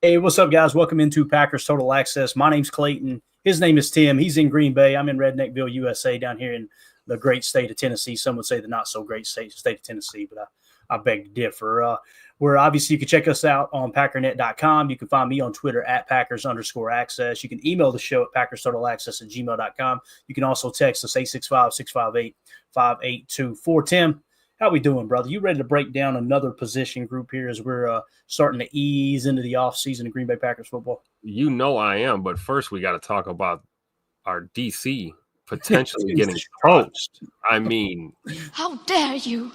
Hey, what's up, guys? Welcome into Packers Total Access. My name's Clayton. His name is Tim. He's in Green Bay. I'm in Redneckville, USA, down here in the great state of Tennessee. Some would say the not so great state of Tennessee, but I beg to differ. Where obviously you can check us out on packernet.com. You can find me on Twitter at Packers_access. You can email the show at PackersTotalAccess@gmail.com. You can also text us 865-658-5824. Tim, how we doing, brother? You ready to break down another position group here as we're starting to ease into the offseason of Green Bay Packers football? You know I am, but first we got to talk about our DC potentially getting poached. I mean, how dare you?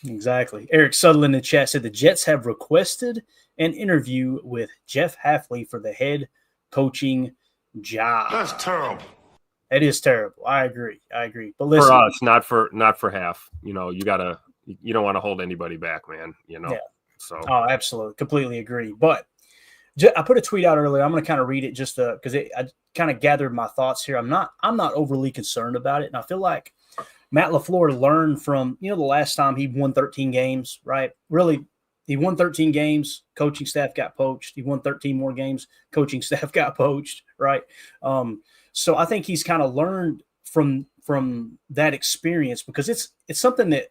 Exactly. Eric Sutherland in the chat said the Jets have requested an interview with Jeff Hafley for the head coaching job. That's terrible. It is terrible. I agree. But listen, for us, not for half. You know, you don't want to hold anybody back, man. You know. Yeah. So. Oh, absolutely, completely agree. But I put a tweet out earlier. I'm going to kind of read it just because I kind of gathered my thoughts here. I'm not overly concerned about it, and I feel like Matt LaFleur learned from the last time he won 13 games, right? Really, he won 13 games. Coaching staff got poached. He won 13 more games. Coaching staff got poached, right? So I think he's kind of learned from that experience because it's something that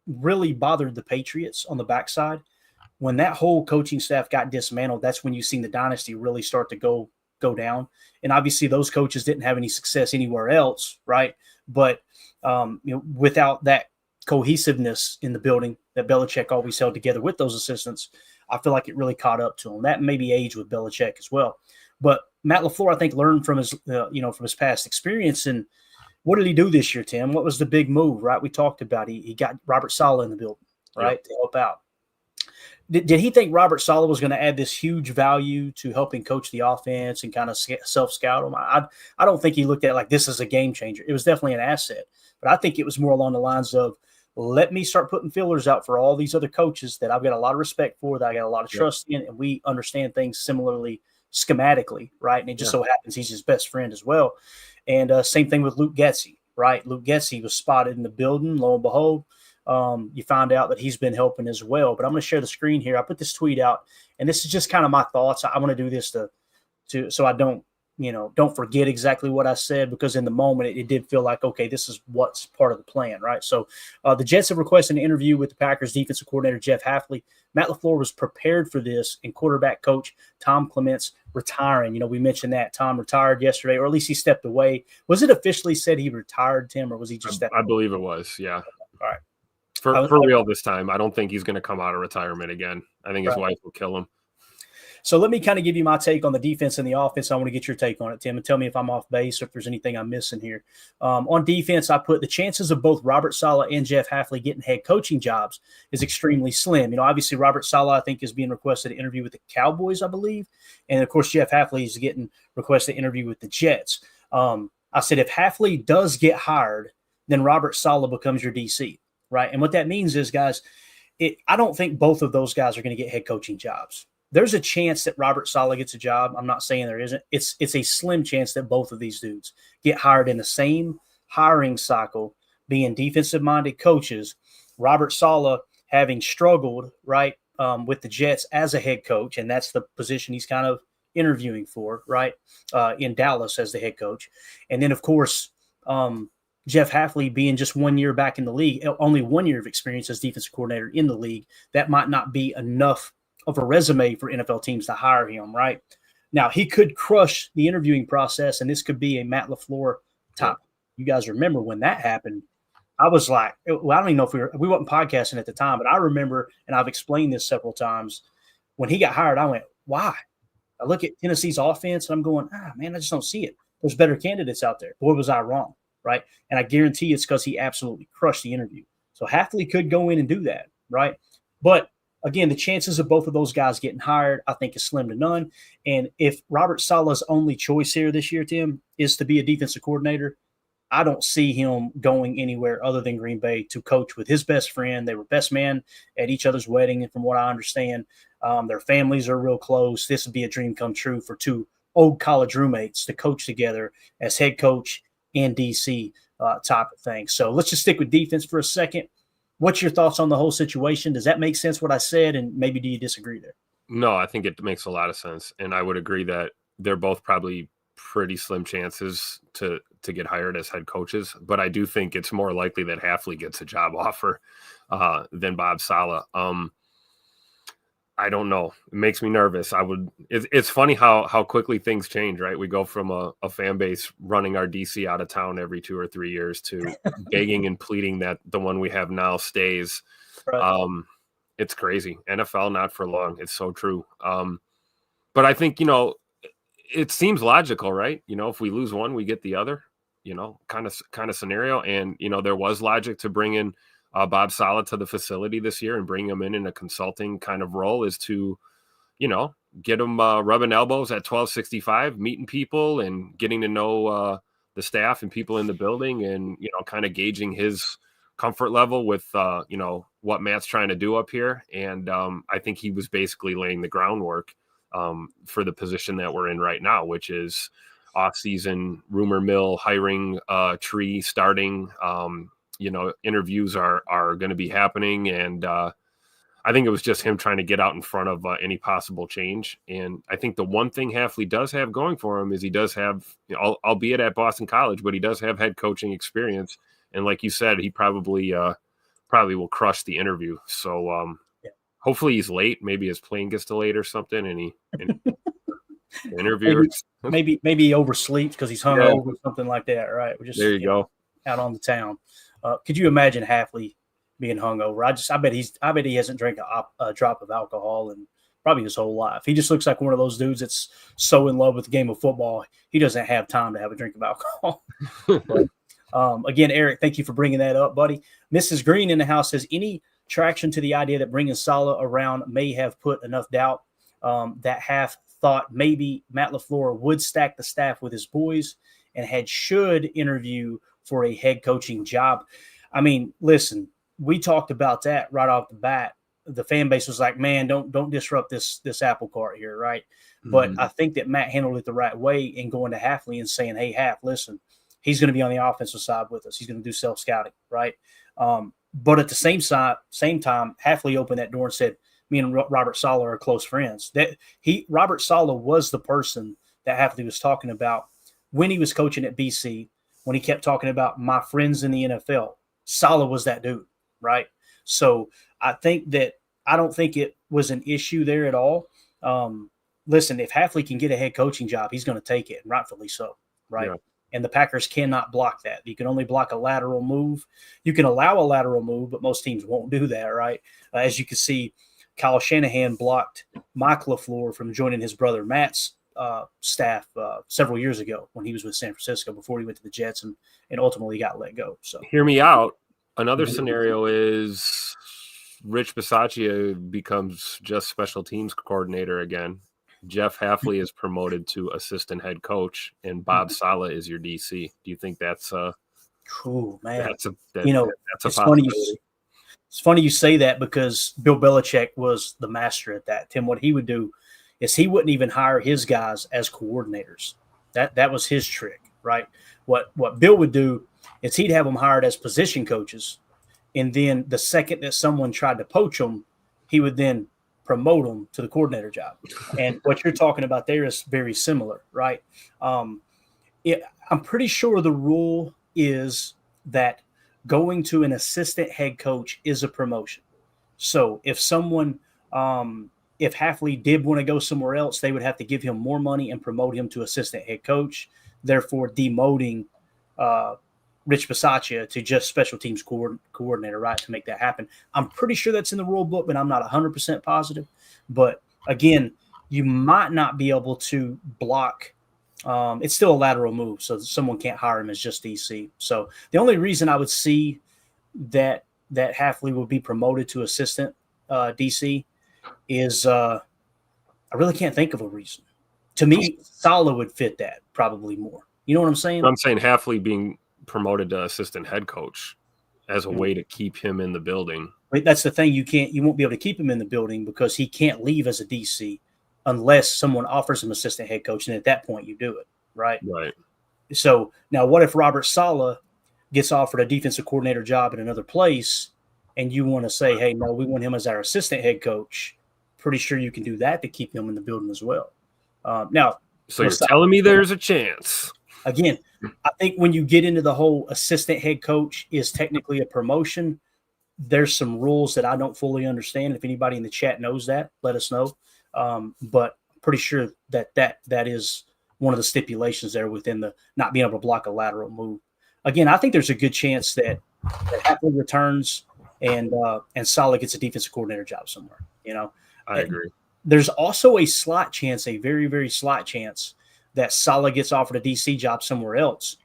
really bothered the Patriots on the backside. When that whole coaching staff got dismantled, that's when you've seen the dynasty really start to go down. And obviously those coaches didn't have any success anywhere else, right? But without that cohesiveness in the building that Belichick always held together with those assistants, I feel like it really caught up to him. That maybe aged with Belichick as well. But Matt LaFleur, I think, learned from his from his past experience. And what did he do this year, Tim? What was the big move, right? We talked about he got Robert Saleh in the building, right, to help out. Did he think Robert Saleh was going to add this huge value to helping coach the offense and kind of self-scout him? I don't think he looked at it like this is a game changer. It was definitely an asset. But I think it was more along the lines of, let me start putting fillers out for all these other coaches that I've got a lot of respect for, that I got a lot of trust in, and we understand things similarly schematically, right? And it just so happens he's his best friend as well. And same thing with Luke Getsy, right? Luke Getsy was spotted in the building. Lo and behold, you find out that he's been helping as well. But I'm going to share the screen here. I put this tweet out, and this is just kind of my thoughts. I want to do this to so I don't forget exactly what I said, because in the moment it did feel like, okay, this is what's part of the plan, right? So the Jets have requested an interview with the Packers defensive coordinator Jeff Hafley. Matt LaFleur was prepared for this, and quarterback coach Tom Clements retiring. We mentioned that Tom retired yesterday, or at least he stepped away. Was it officially said he retired, Tim, or was he just? I believe it was. Yeah. All right. For real this time. I don't think he's going to come out of retirement again. I think his wife will kill him. So let me kind of give you my take on the defense and the offense. I want to get your take on it, Tim, and tell me if I'm off base or if there's anything I'm missing here. On defense, I put the chances of both Robert Saleh and Jeff Hafley getting head coaching jobs is extremely slim. Obviously Robert Saleh, I think, is being requested to interview with the Cowboys, I believe. And, of course, Jeff Hafley is getting requested to interview with the Jets. I said if Hafley does get hired, then Robert Saleh becomes your DC, right? And what that means is, guys, I don't think both of those guys are going to get head coaching jobs. There's a chance that Robert Saleh gets a job. I'm not saying there isn't. It's a slim chance that both of these dudes get hired in the same hiring cycle, being defensive-minded coaches. Robert Saleh having struggled, right, with the Jets as a head coach, and that's the position he's kind of interviewing for, right, in Dallas as the head coach. And then, of course, Jeff Hafley being just 1 year back in the league, only 1 year of experience as defensive coordinator in the league, that might not be enough of a resume for NFL teams to hire him, right? Now, he could crush the interviewing process, and this could be a Matt LaFleur top. You guys remember when that happened? I was like, well, I don't even know if we weren't podcasting at the time, but I remember, and I've explained this several times, when he got hired, I went, why? I look at Tennessee's offense, and I'm going, man, I just don't see it. There's better candidates out there. Boy, was I wrong, right? And I guarantee it's because he absolutely crushed the interview. So Hafley could go in and do that, right? But again, the chances of both of those guys getting hired, I think, is slim to none. And if Robert Saleh's only choice here this year, Tim, is to be a defensive coordinator, I don't see him going anywhere other than Green Bay to coach with his best friend. They were best man at each other's wedding, and from what I understand, their families are real close. This would be a dream come true for two old college roommates to coach together as head coach and DC type of thing. So let's just stick with defense for a second. What's your thoughts on the whole situation? Does that make sense what I said? And maybe do you disagree there? No, I think it makes a lot of sense, and I would agree that they're both probably pretty slim chances to get hired as head coaches. But I do think it's more likely that Hafley gets a job offer than Bob Saleh. I don't know. It makes me nervous. It's funny how quickly things change, right? We go from a fan base running our DC out of town every 2 or 3 years to begging and pleading that the one we have now stays. Right. It's crazy. NFL, not for long. It's so true. But I think, it seems logical, right? If we lose one, we get the other, kind of scenario. And, there was logic to bring in Bob Saleh to the facility this year and bring him in a consulting kind of role, is to, get him rubbing elbows at 1265, meeting people and getting to know the staff and people in the building, and, kind of gauging his comfort level with, what Matt's trying to do up here. And I think he was basically laying the groundwork for the position that we're in right now, which is off-season rumor mill hiring tree starting. Interviews are going to be happening, and I think it was just him trying to get out in front of any possible change. And I think the one thing Hafley does have going for him is he does have, albeit at Boston College, but he does have head coaching experience. And like you said, he probably will crush the interview. So hopefully he's late. Maybe his plane gets delayed or something, and he interview. Maybe he oversleeps because he's hungover or something like that. Right? We're just there you go, out on the town. Could you imagine Hafley being hungover? I bet he hasn't drank a drop of alcohol in probably his whole life. He just looks like one of those dudes that's so in love with the game of football, he doesn't have time to have a drink of alcohol. But, again, Eric, thank you for bringing that up, buddy. Mrs. Green in the house says, any traction to the idea that bringing Saleh around may have put enough doubt that Haf thought maybe Matt LaFleur would stack the staff with his boys and should interview for a head coaching job. I mean, listen, we talked about that right off the bat. The fan base was like, man, don't disrupt this apple cart here, right? Mm-hmm. But I think that Matt handled it the right way in going to Hafley and saying, hey, Haf, listen, he's going to be on the offensive side with us. He's going to do self-scouting, right? But at the same time, Hafley opened that door and said, me and Robert Saleh are close friends. Robert Saleh was the person that Hafley was talking about when he was coaching at BC, when he kept talking about my friends in the NFL. Saleh was that dude, right? So I don't think it was an issue there at all. Listen, if Hafley can get a head coaching job, he's going to take it, and rightfully so, right? Yeah. And the Packers cannot block that. You can only block a lateral move. You can allow a lateral move, but most teams won't do that, right? As you can see, Kyle Shanahan blocked Mike LaFleur from joining his brother Matt's staff several years ago when he was with San Francisco before he went to the Jets and ultimately got let go. So hear me out. Another scenario is Rich Bisaccia becomes just special teams coordinator again. Jeff Hafley is promoted to assistant head coach, and Bob Saleh is your DC. Do you think that's cool, man? That's a it's funny. It's funny you say that because Bill Belichick was the master at that. Tim, what he would do is he wouldn't even hire his guys as coordinators. That was his trick, right? What Bill would do is he'd have them hired as position coaches, and then the second that someone tried to poach them, he would then promote them to the coordinator job. And what you're talking about there is very similar, right? I'm pretty sure the rule is that going to an assistant head coach is a promotion. So if someone, if Hafley did want to go somewhere else, they would have to give him more money and promote him to assistant head coach, therefore demoting Rich Bisaccia to just special teams coordinator, right, to make that happen. I'm pretty sure that's in the rule book, but I'm not 100% positive. But again, you might not be able to block. It's still a lateral move, so someone can't hire him as just DC. So the only reason I would see that Hafley would be promoted to assistant DC is I really can't think of a reason. To me, Saleh would fit that probably more. You know what I'm saying? I'm saying Hafley being promoted to assistant head coach as a way to keep him in the building. But that's the thing. You won't be able to keep him in the building because he can't leave as a DC unless someone offers him assistant head coach. And at that point you do it. Right. Right. So now what if Robert Saleh gets offered a defensive coordinator job in another place and you want to say, hey, no, we want him as our assistant head coach, pretty sure you can do that to keep him in the building as well. Now, so you're telling me there's a chance. Again, I think when you get into the whole assistant head coach is technically a promotion, there's some rules that I don't fully understand. If anybody in the chat knows that, let us know. But I'm pretty sure that is one of the stipulations there within the not being able to block a lateral move. Again, I think there's a good chance that Hafley returns and Saleh gets a defensive coordinator job somewhere. I agree. There's also a slight chance, a very, very slight chance, that Saleh gets offered a DC job somewhere else,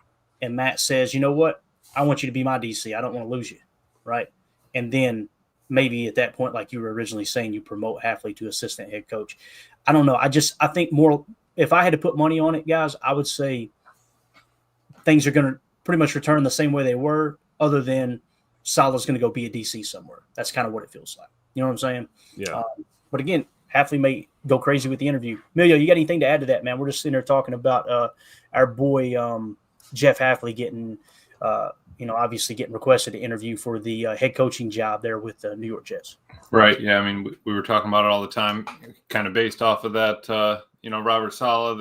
and Matt says, you know what, I want you to be my DC. I don't want to lose you, right? And then maybe at that point, like you were originally saying, you promote Hafley to assistant head coach. I don't know. I think more – if I had to put money on it, guys, I would say things are going to pretty much return the same way they were, other than Saleh's going to go be a DC somewhere. That's kind of what it feels like. You know what I'm saying? Yeah. But again, Hafley may go crazy with the interview. Emilio, you got anything to add to that, man? We're just sitting there talking about our boy Jeff Hafley getting, obviously getting requested to interview for the head coaching job there with the New York Jets. Right. Yeah. I mean, we were talking about it all the time, kind of based off of that. Robert Saleh.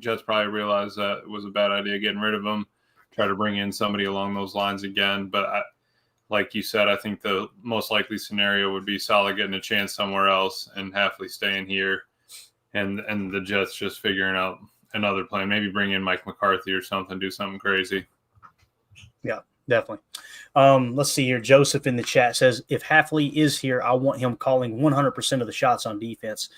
Jets probably realized that it was a bad idea getting rid of him. Try to bring in somebody along those lines again, but like you said, I think the most likely scenario would be Saleh getting a chance somewhere else and Hafley staying here, and the Jets just figuring out another plan. Maybe bring in Mike McCarthy or something, do something crazy. Yeah, definitely. Let's see here. Joseph in the chat says, if Hafley is here, I want him calling 100% of the shots on defense.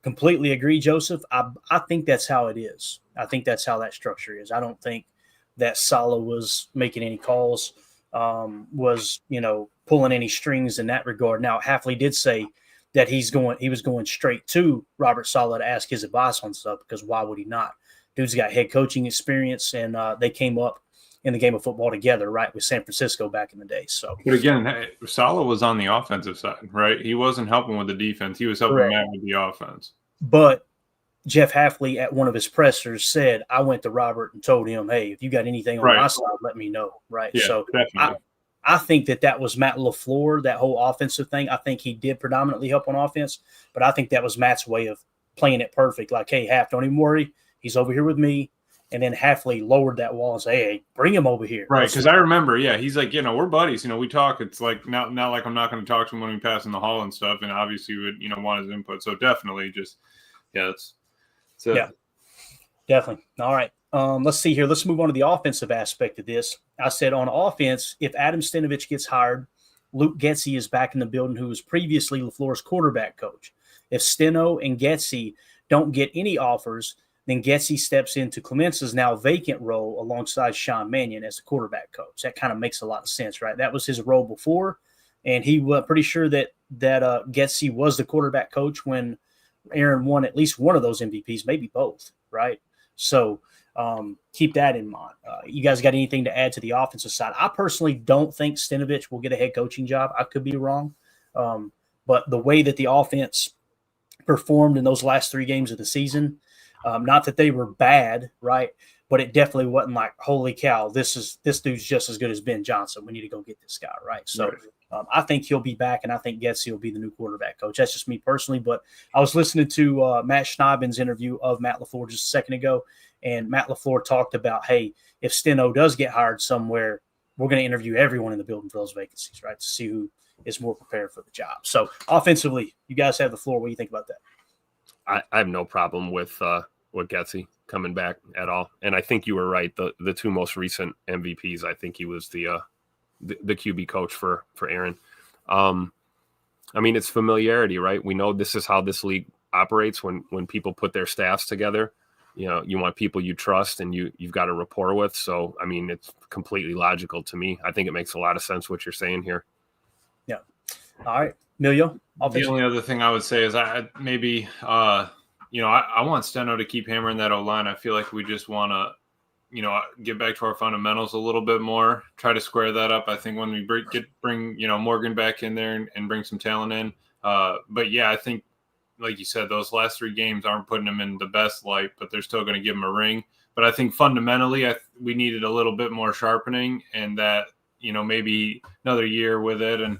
Completely agree, Joseph. I think that's how it is. I think that's how that structure is. I don't think that Saleh was making any calls. Was pulling any strings in that regard. Now, Hafley did say that he was going straight to Robert Saleh to ask his advice on stuff, because why would he not? Dude's got head coaching experience, and they came up in the game of football together, right, with San Francisco back in the day. So, but again, Saleh was on the offensive side, right? He wasn't helping with the defense. He was helping Matt with the offense. But Jeff Hafley at one of his pressers said, I went to Robert and told him, hey, if you got anything on my side, let me know. Right. Yeah, so definitely. I think that was Matt LaFleur, that whole offensive thing. I think he did predominantly help on offense, but I think that was Matt's way of playing it perfect. Like, hey, Haf, don't even worry. He's over here with me. And then Hafley lowered that wall and said, hey, bring him over here. Right. Because I remember, he's like, we're buddies. We talk. It's like not like I'm not going to talk to him when we pass in the hall and stuff. And obviously would, want his input. So definitely just, yeah, definitely. All right. Let's see here. Let's move on to the offensive aspect of this. I said on offense, if Adam Stenavich gets hired, Luke Getsy is back in the building, who was previously LaFleur's quarterback coach. If Steno and Getsy don't get any offers, then Getsy steps into Clemence's now vacant role alongside Sean Mannion as the quarterback coach. That kind of makes a lot of sense, right? That was his role before, and he was pretty sure that Getsy was the quarterback coach when Aaron won at least one of those MVPs, maybe both, right? So keep that in mind. You guys got anything to add to the offensive side? I personally don't think Stenavich will get a head coaching job. I could be wrong. But the way that the offense performed in those last 3 games of the season, not that they were bad, right? But it definitely wasn't like, holy cow, this dude's just as good as Ben Johnson. We need to go get this guy, right? So I think he'll be back, and I think Getsy will be the new quarterback coach. That's just me personally. But I was listening to Matt Schneibin's interview of Matt LaFleur just a second ago, and Matt LaFleur talked about, hey, if Steno does get hired somewhere, we're going to interview everyone in the building for those vacancies, right, to see who is more prepared for the job. So offensively, you guys have the floor. What do you think about that? I have no problem with Getsy coming back at all. And I think you were right. The 2 most recent MVPs, I think he was the QB coach for Aaron. I mean, it's familiarity, right? We know this is how this league operates when people put their staffs together. You want people you trust and you've got a rapport with. So, I mean, it's completely logical to me. I think it makes a lot of sense what you're saying here. Yeah. All right. Emilio? The only other thing I would say is I want Steno to keep hammering that O-line. I feel like we just want to, get back to our fundamentals a little bit more, try to square that up. I think when we bring Morgan back in there and bring some talent in. But yeah, I think, like you said, those last 3 games aren't putting him in the best light, but they're still going to give him a ring. But I think fundamentally, we needed a little bit more sharpening, and that, maybe another year with it. And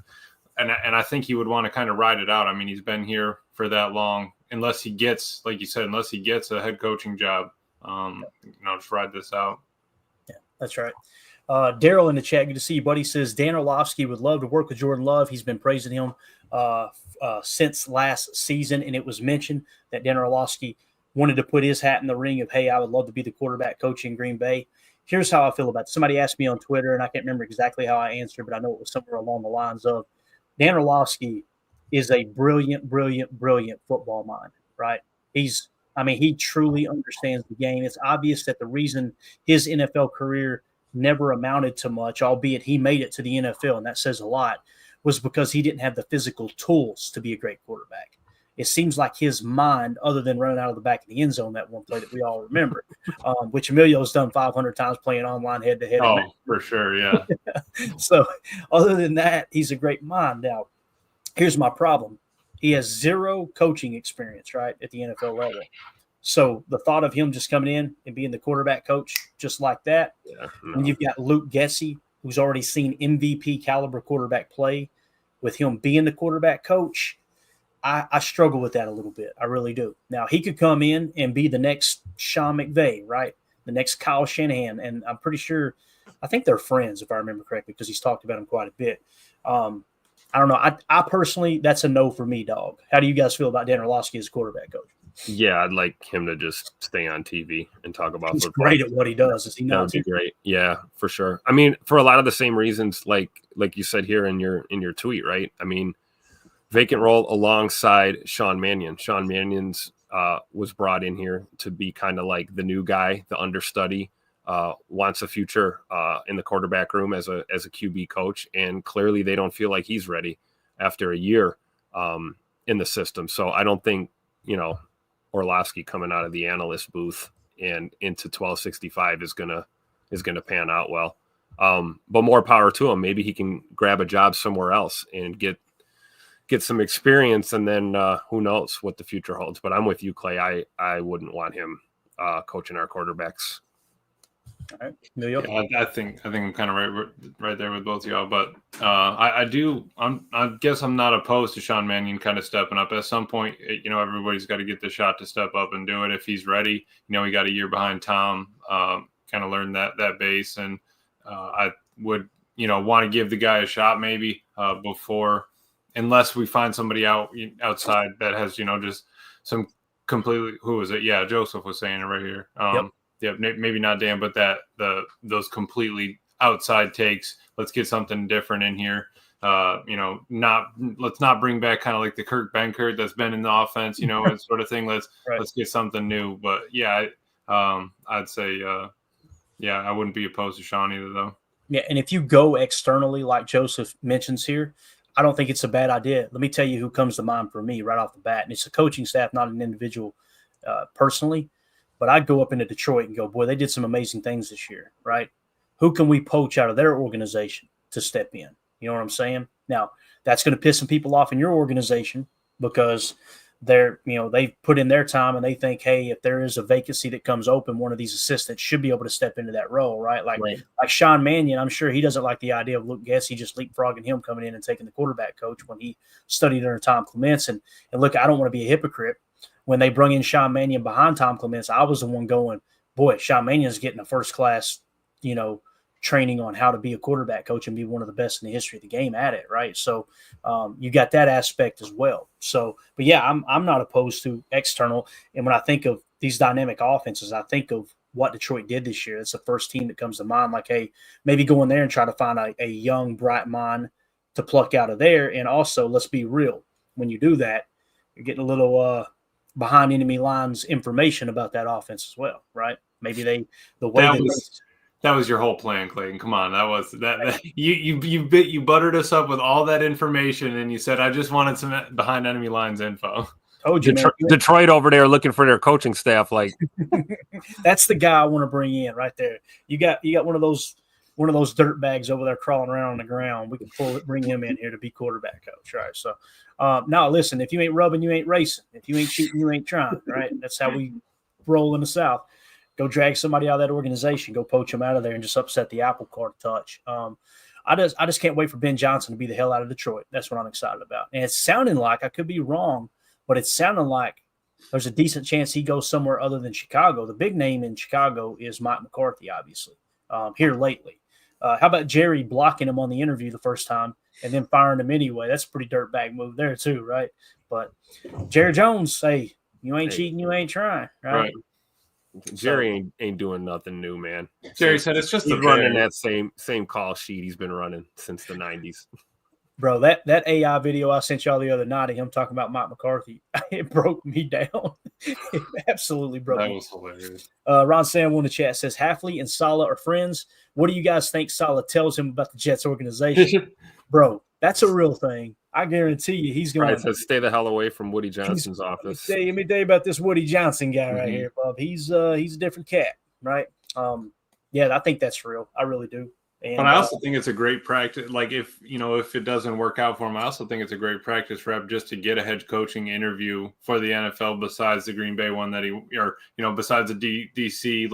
I think he would want to kind of ride it out. I mean, he's been here for that long unless he gets, like you said, unless he gets a head coaching job. Just ride this out. Yeah, that's right. Daryl in the chat, good to see you, buddy. Says Dan Orlovsky would love to work with Jordan Love. He's been praising him since last season, and it was mentioned that Dan Orlovsky wanted to put his hat in the ring of, hey, I would love to be the quarterback coach in Green Bay. Here's how I feel about it. Somebody asked me on Twitter, and I can't remember exactly how I answered, but I know it was somewhere along the lines of Dan Orlovsky is a brilliant, brilliant, brilliant football mind, right? He truly understands the game. It's obvious that the reason his NFL career never amounted to much, albeit he made it to the NFL, and that says a lot, was because he didn't have the physical tools to be a great quarterback. It seems like his mind, other than running out of the back of the end zone, that one play that we all remember, which Emilio's done 500 times playing online head-to-head. Oh, for sure, yeah. So other than that, he's a great mind. Now, here's my problem. He has zero coaching experience, right, at the NFL level. So the thought of him just coming in and being the quarterback coach just like that, when you've got Luke Getsy, who's already seen MVP caliber quarterback play, with him being the quarterback coach, I struggle with that a little bit. I really do. Now, he could come in and be the next Sean McVay, right, the next Kyle Shanahan, and I'm pretty sure – I think they're friends, if I remember correctly, because he's talked about him quite a bit. I don't know. I personally, that's a no for me, dog. How do you guys feel about Dan Orlovsky as a quarterback coach? Yeah, I'd like him to just stay on TV and talk about He's football. great at what he does. Is he not? That would be great. Yeah, for sure. I mean, for a lot of the same reasons, like you said here in your tweet, right? I mean, vacant role alongside Sean Mannion. Sean Mannion's was brought in here to be kind of like the new guy, the understudy, wants a future in the quarterback room as a QB coach, and clearly they don't feel like he's ready after a year in the system. So I don't think, Orlovsky coming out of the analyst booth and into 1265 is gonna pan out well. But more power to him. Maybe he can grab a job somewhere else and get some experience, and then who knows what the future holds. But I'm with you, Clay. I wouldn't want him coaching our quarterbacks. All right. Yeah, I think I'm kind of right there with both of y'all, but I guess I'm not opposed to Sean Mannion kind of stepping up at some point. Everybody's got to get the shot to step up and do it if he's ready. We got a year behind Tom, kind of learn that base, and I would want to give the guy a shot maybe before, unless we find somebody outside that has just some completely. Who was it? Yeah, Joseph was saying it right here. Yep. Yeah, maybe not Dan, but those completely outside takes. Let's get something different in here. Let's not bring back kind of like the Kurt Benkert that's been in the offense, and sort of thing. Let's get something new. But yeah, I'd say I wouldn't be opposed to Sean either, though. Yeah, and if you go externally, like Joseph mentions here, I don't think it's a bad idea. Let me tell you who comes to mind for me right off the bat, and it's a coaching staff, not an individual personally. But I'd go up into Detroit and go, boy, they did some amazing things this year, right? Who can we poach out of their organization to step in? You know what I'm saying? Now, that's going to piss some people off in your organization because they've put in their time and they think, hey, if there is a vacancy that comes open, one of these assistants should be able to step into that role, right? Like Sean Mannion, I'm sure he doesn't like the idea of Luke Getsy just leapfrogging him coming in and taking the quarterback coach when he studied under Tom Clements. And look, I don't want to be a hypocrite. When they brought in Sean Mannion behind Tom Clements, I was the one going, boy, Sean Mannion's getting a first-class, training on how to be a quarterback coach and be one of the best in the history of the game at it, right? So you got that aspect as well. So, but yeah, I'm not opposed to external. And when I think of these dynamic offenses, I think of what Detroit did this year. It's the first team that comes to mind. Like, hey, maybe go in there and try to find a young, bright mind to pluck out of there. And also, let's be real. When you do that, you're getting a little behind enemy lines information about that offense as well, right? Maybe that was your whole plan, Clayton. Come on, that you buttered us up with all that information, and you said I just wanted some behind enemy lines info. Oh, Detroit over there looking for their coaching staff. Like that's the guy I want to bring in right there. You got one of those dirt bags over there crawling around on the ground. We can bring him in here to be quarterback coach, right? So, now listen, if you ain't rubbing, you ain't racing. If you ain't cheating, you ain't trying, right? That's how we roll in the South. Go drag somebody out of that organization, go poach them out of there, and just upset the apple cart a touch. I just can't wait for Ben Johnson to be the hell out of Detroit. That's what I'm excited about. And it's sounding like, I could be wrong, but it's sounding like there's a decent chance he goes somewhere other than Chicago. The big name in Chicago is Mike McCarthy, obviously, here lately. How about Jerry blocking him on the interview the first time and then firing him anyway? That's a pretty dirtbag move there too, right? But Jerry Jones, hey, you ain't cheating, you ain't trying, right? Jerry ain't doing nothing new, man. Jerry said it's just he's running that same call sheet he's been running since the 90s. Bro, that AI video I sent y'all the other night of him talking about Mike McCarthy, it broke me down. It absolutely broke me. That was hilarious. Ron Sam in the chat says, Hafley and Saleh are friends. What do you guys think Saleh tells him about the Jets organization? Bro, that's a real thing. I guarantee you he's going to stay the hell away from Woody Johnson's office. Let me tell you about this Woody Johnson guy right here, Bob. He's a different cat, right? Yeah, I think that's real. I really do. And, but I also think it's a great practice. Like if it doesn't work out for him, I also think it's a great practice rep just to get a head coaching interview for the NFL besides the Green Bay one besides the DC,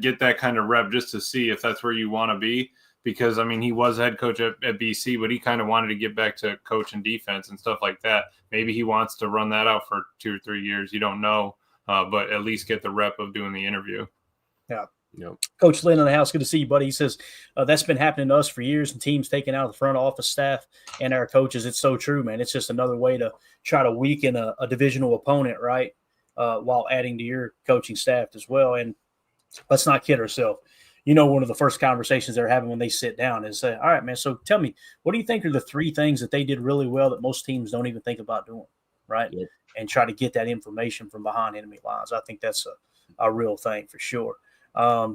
get that kind of rep just to see if that's where you want to be. Because, I mean, he was head coach at BC, but he kind of wanted to get back to coaching defense and stuff like that. Maybe he wants to run that out for 2 or 3 years. You don't know, but at least get the rep of doing the interview. Yeah. Yep. Coach Lynn in the house, good to see you, buddy. He says, that's been happening to us for years and teams taking out the front office staff and our coaches. It's so true, man. It's just another way to try to weaken a divisional opponent, right, while adding to your coaching staff as well. And let's not kid ourselves. One of the first conversations they're having when they sit down is say, all right, man, so tell me, what do you think are the 3 things that they did really well that most teams don't even think about doing, right? Yep. And try to get that information from behind enemy lines. I think that's a real thing for sure.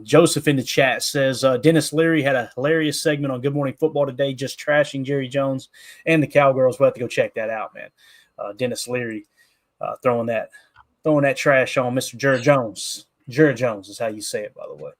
Joseph in the chat says, Dennis Leary had a hilarious segment on Good Morning Football today, just trashing Jerry Jones and the Cowgirls. We'll have to go check that out, man. Dennis Leary throwing that trash on Mr. Jerry Jones. Jerry Jones is how you say it, by the way.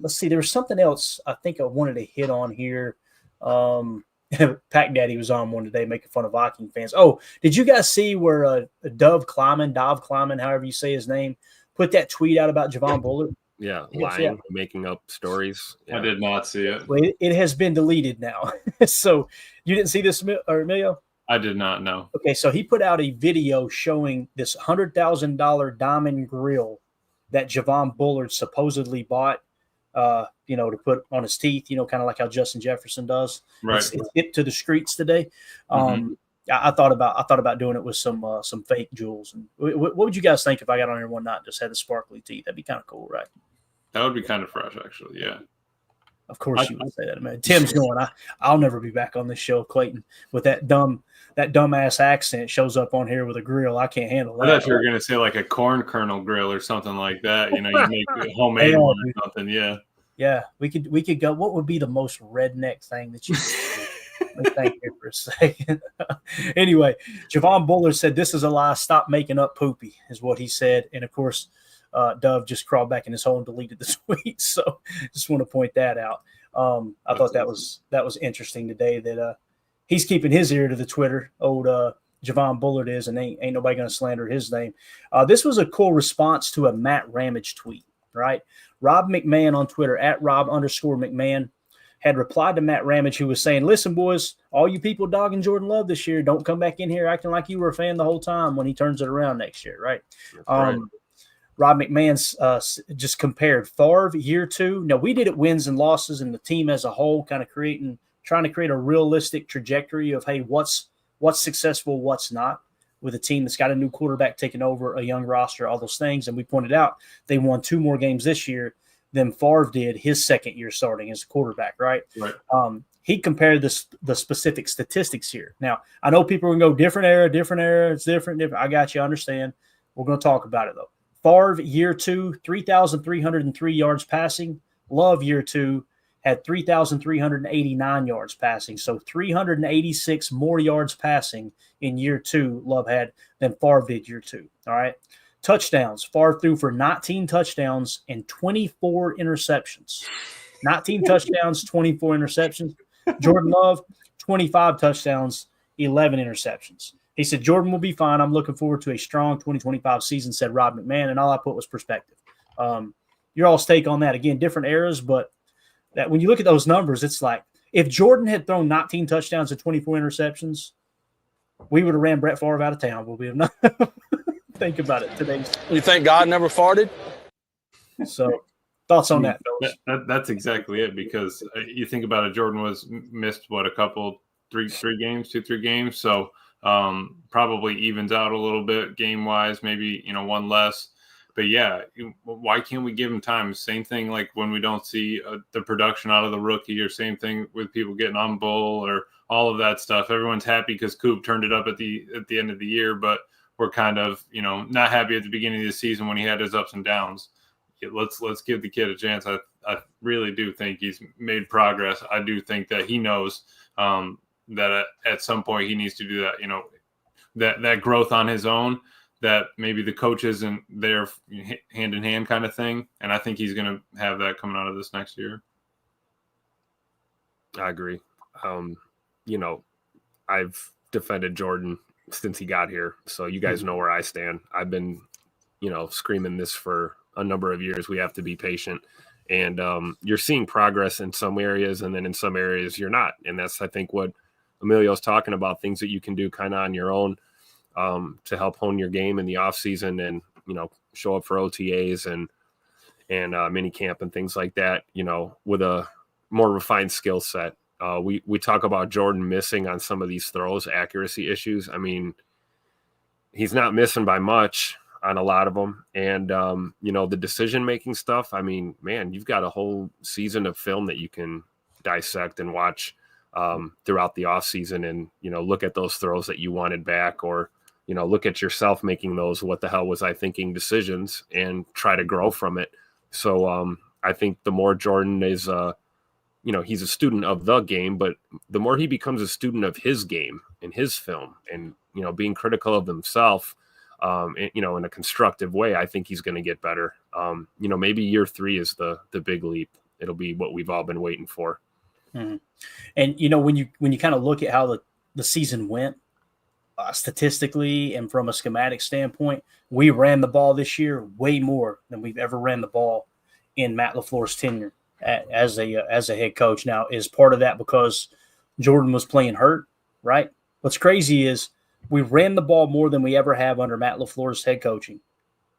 Let's see. There was something else I think I wanted to hit on here. Pac Daddy was on one today making fun of Viking fans. Oh, did you guys see where Dov Kleiman, however you say his name, put that tweet out about Javon Bullard? Yeah, lying, making up stories. Yeah. I did not see it. Well, it has been deleted now. So you didn't see this, Emilio? I did not know. Okay, so he put out a video showing this $100,000 diamond grill that Javon Bullard supposedly bought, to put on his teeth, kind of like how Justin Jefferson does. Right. It's hit to the streets today. I thought about doing it with some fake jewels. And what would you guys think if I got on here one night and just had the sparkly teeth? That'd be kind of cool, right? That would be kind of fresh, actually. Yeah. Of course you would say that, man. Tim's going, I'll never be back on this show, Clayton, with that dumbass accent shows up on here with a grill. I can't handle that. I thought you were going to say like a corn kernel grill or something like that. You make a homemade one or something. Yeah. Yeah. We could go. What would be the most redneck thing that you Let me think here for a second. Anyway, Javon Bullard said, "This is a lie. Stop making up poopy," is what he said. And of course, Dove just crawled back in his hole and deleted the tweet. So just want to point that out. I thought that was interesting today that he's keeping his ear to the Twitter. Old Javon Bullard is, and ain't nobody going to slander his name. This was a cool response to a Matt Ramage tweet, right? Rob McMahon on Twitter, @Rob_McMahon, had replied to Matt Ramage, who was saying, "Listen, boys, all you people dogging Jordan Love this year, don't come back in here acting like you were a fan the whole time when he turns it around next year," right? Right. Rob McMahon's just compared Favre year 2. Now, we did it wins and losses and the team as a whole, kind of trying to create a realistic trajectory of, hey, what's successful, what's not, with a team that's got a new quarterback taking over, a young roster, all those things. And we pointed out they won 2 more games this year than Favre did his second year starting as a quarterback, right? Right. He compared the specific statistics here. Now, I know people are going to go different era, it's different. I got you, I understand. We're going to talk about it, though. Favre, year 2, 3,303 yards passing. Love, year 2, had 3,389 yards passing. So 386 more yards passing in year 2 Love had than Favre did year 2. All right. Touchdowns. Favre threw for 19 touchdowns and 24 interceptions. 19 touchdowns, 24 interceptions. Jordan Love, 25 touchdowns, 11 interceptions. He said, "Jordan will be fine. I'm looking forward to a strong 2025 season," said Rob McMahon, and all I put was perspective. Your all's take on that. Again, different eras, but that when you look at those numbers, it's like if Jordan had thrown 19 touchdowns and 24 interceptions, we would have ran Brett Favre out of town, but we have not. Think about it today. You think God never farted? So, thoughts on that, fellas? That's exactly it, because you think about it, Jordan was missed, a couple, three games. So probably evens out a little bit game-wise, maybe, one less. But, yeah, why can't we give him time? Same thing like when we don't see the production out of the rookie, or same thing with people getting on Bull or all of that stuff. Everyone's happy because Coop turned it up at the end of the year, but we're kind of, not happy at the beginning of the season when he had his ups and downs. Let's give the kid a chance. I really do think he's made progress. I do think that he knows that at some point he needs to do that, that growth on his own, that maybe the coach isn't there hand in hand kind of thing. And I think he's going to have that coming out of this next year. I agree. I've defended Jordan since he got here. So you guys know where I stand. I've been, screaming this for a number of years. We have to be patient, and you're seeing progress in some areas, and then in some areas you're not. And that's, I think, what Emilio's talking about, things that you can do kind of on your own to help hone your game in the off season, and, show up for OTAs and mini camp and things like that, with a more refined skill set. We talk about Jordan missing on some of these throws, accuracy issues. I mean, he's not missing by much on a lot of them. And, the decision-making stuff, I mean, man, you've got a whole season of film that you can dissect and watch throughout the offseason, and, look at those throws that you wanted back, or, look at yourself making those what the hell was I thinking decisions, and try to grow from it. So I think the more Jordan is he's a student of the game, but the more he becomes a student of his game and his film, and, being critical of himself, in a constructive way, I think he's going to get better. Maybe year 3 is the big leap. It'll be what we've all been waiting for. Mm-hmm. And, when you kind of look at how the season went, statistically and from a schematic standpoint, we ran the ball this year way more than we've ever ran the ball in Matt LaFleur's tenure as a head coach. Now, is part of that because Jordan was playing hurt, right? What's crazy is we ran the ball more than we ever have under Matt LaFleur's head coaching,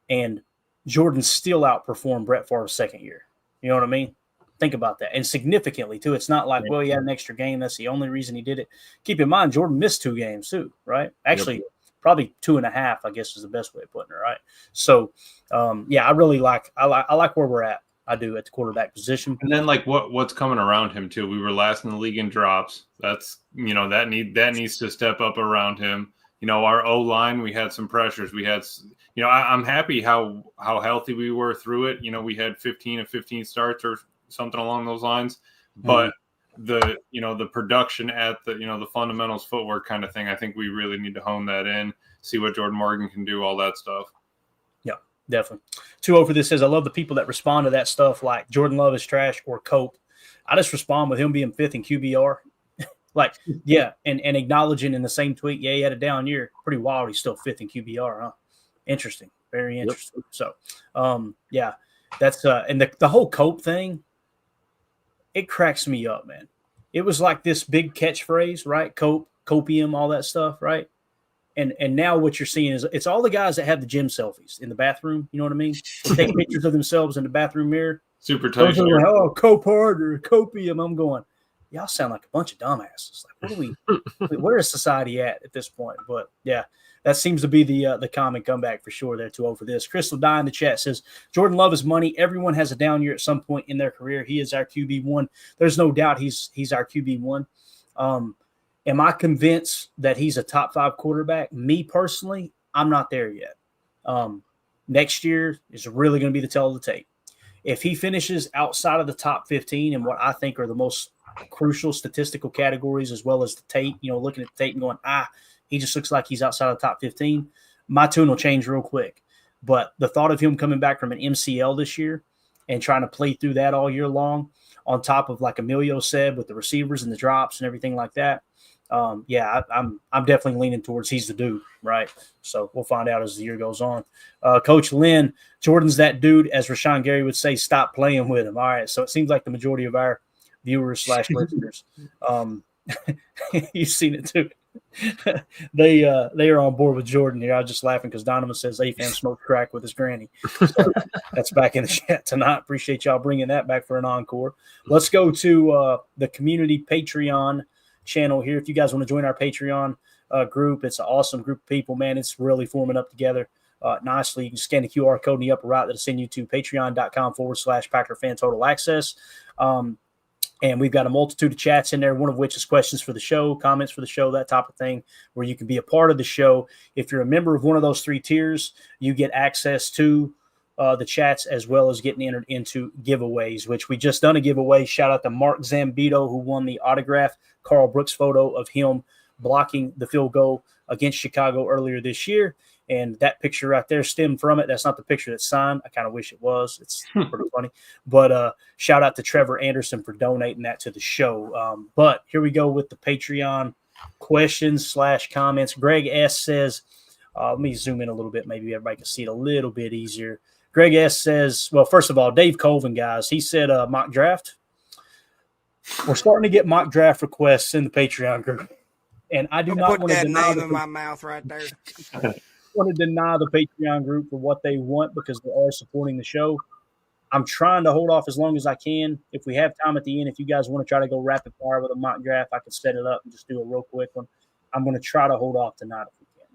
and Jordan still outperformed Brett Favre's second year. You know what I mean? Think about that. And significantly, too. It's not like, well, he had an extra game. That's the only reason he did it. Keep in mind, Jordan missed 2 games, too, right? Actually, probably 2.5, I guess, is the best way of putting it, right? So, I really like where we're at. I do, at the quarterback position. And then, like, what's coming around him, too. We were last in the league in drops. That's, that needs to step up around him. Our O-line, we had some pressures. We had, I'm happy how healthy we were through it. We had 15 of 15 starts or something along those lines. But the production at the fundamentals, footwork kind of thing, I think we really need to hone that in, see what Jordan Morgan can do, all that stuff. Yeah, definitely. 2-0 for this says, I love the people that respond to that stuff like Jordan Love is trash or Cope. I just respond with him being 5th in QBR. Like, yeah, and acknowledging in the same tweet, yeah, he had a down year. Pretty wild. He's still 5th in QBR, huh? Interesting. Very interesting. Yep. So, that's and the whole Cope thing, it cracks me up, man. It was like this big catchphrase, right? Cope, copium, all that stuff, right? And now what you're seeing is it's all the guys that have the gym selfies in the bathroom. You know what I mean? They take pictures of themselves in the bathroom mirror. Super tight. Oh, Cope hard or copium. I'm going, y'all sound like a bunch of dumbasses. Like, where is society at this point? But yeah, that seems to be the common comeback for sure there. 2-0 for this. Crystal Dye in the chat says, Jordan Love is money. Everyone has a down year at some point in their career. He is our QB1. There's no doubt he's our QB1. Am I convinced that he's a top 5 quarterback? Me personally, I'm not there yet. Next year is really going to be the tell of the tape. If he finishes outside of the top 15 in what I think are the most crucial statistical categories, as well as the tape, looking at the tape and going, he just looks like he's outside of the top 15, my tune will change real quick. But the thought of him coming back from an MCL this year and trying to play through that all year long, on top of, like Emilio said, with the receivers and the drops and everything like that, I'm definitely leaning towards he's the dude, right? So we'll find out as the year goes on. Coach Lynn, Jordan's that dude, as Rashawn Gary would say, stop playing with him. All right, so it seems like the majority of our viewers / listeners, you've seen it too. they are on board with Jordan here. I was just laughing because Donovan says AFAM smoked crack with his granny. So that's back in the chat tonight. Appreciate y'all bringing that back for an encore. Let's go to the community Patreon channel here. If you guys want to join our Patreon group, it's an awesome group of people, man. It's really forming up together nicely. You can scan the QR code in the upper right that'll send you to patreon.com/Packer Fan Total Access. And we've got a multitude of chats in there, one of which is questions for the show, comments for the show, that type of thing, where you can be a part of the show. If you're a member of one of those 3 tiers, you get access to the chats as well as getting entered into giveaways, which we just done a giveaway. Shout out to Mark Zambito, who won the autographed Carl Brooks photo of him blocking the field goal against Chicago earlier this year. And that picture right there stemmed from it. That's not the picture that's signed. I kind of wish it was. It's pretty funny. But shout out to Trevor Anderson for donating that to the show. But here we go with the Patreon questions/comments. Greg S. says, let me zoom in a little bit. Maybe everybody can see it a little bit easier. Greg S. says, well, first of all, Dave Colvin, guys, he said mock draft. We're starting to get mock draft requests in the Patreon group. And I do not want to deny name in my mouth right there. Want to deny the Patreon group for what they want because they are supporting the show. I'm trying to hold off as long as I can. If we have time at the end, if you guys want to try to go rapid fire with a mock draft, I can set it up and just do a real quick one. I'm going to try to hold off tonight if we can.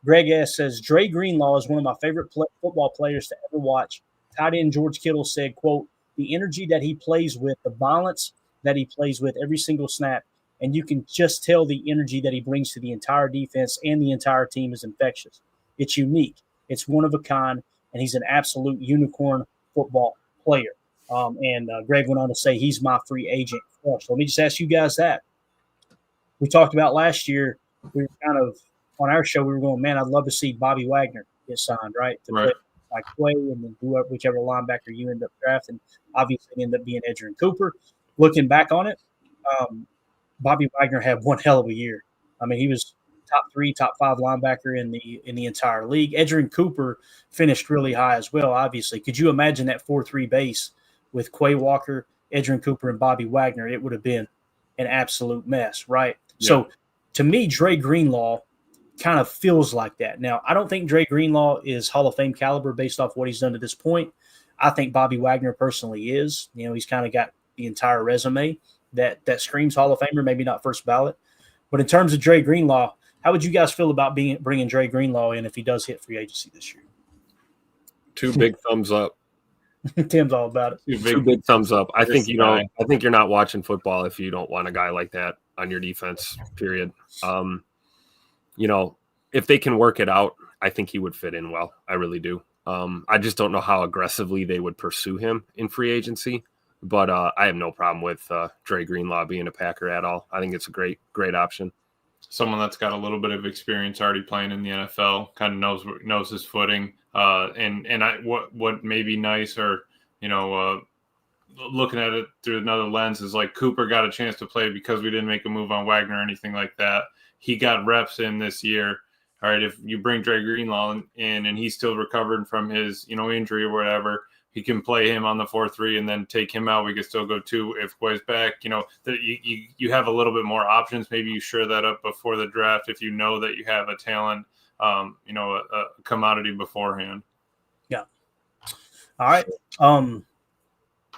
Greg S. says, Dre Greenlaw is one of my favorite football players to ever watch. Tight end George Kittle said, quote, the energy that he plays with, the violence that he plays with every single snap, and you can just tell the energy that he brings to the entire defense and the entire team is infectious. It's unique. It's one of a kind, and he's an absolute unicorn football player. And Greg went on to say he's my free agent. So let me just ask you guys that. We talked about last year, we were kind of on our show, we were going, man, I'd love to see Bobby Wagner get signed, right? To play like Quay and then whichever linebacker you end up drafting. Obviously, end up being Edgerrin Cooper. Looking back on it, Bobby Wagner had one hell of a year. I mean, he was top 3, top 5 linebacker in the entire league. Edgerrin Cooper finished really high as well, obviously. Could you imagine that 4-3 base with Quay Walker, Edgerrin Cooper, and Bobby Wagner? It would have been an absolute mess, right? Yeah. So, to me, Dre Greenlaw kind of feels like that. Now, I don't think Dre Greenlaw is Hall of Fame caliber based off what he's done to this point. I think Bobby Wagner personally is. You know, he's kind of got the entire resume that screams Hall of Famer, maybe not first ballot. But in terms of Dre Greenlaw, how would you guys feel about bringing Dre Greenlaw in if he does hit free agency this year? 2 big thumbs up. Tim's all about it. 2 big thumbs up. I think you're not watching football if you don't want a guy like that on your defense, period. You know, if they can work it out, I think he would fit in well. I really do. I just don't know how aggressively they would pursue him in free agency. But I have no problem with Dre Greenlaw being a Packer at all. I think it's a great option. Someone that's got a little bit of experience already playing in the NFL, kind of knows his footing. What may be nice, or looking at it through another lens, is like Cooper got a chance to play because we didn't make a move on Wagner or anything like that. He got reps in this year. All right, if you bring Dre Greenlaw in and he's still recovering from his injury or whatever, he can play him on the 4-3 and then take him out. We could still go 2 if Quay's back. That you have a little bit more options. Maybe you shore that up before the draft if you know that you have a talent, a commodity beforehand. Yeah. All right.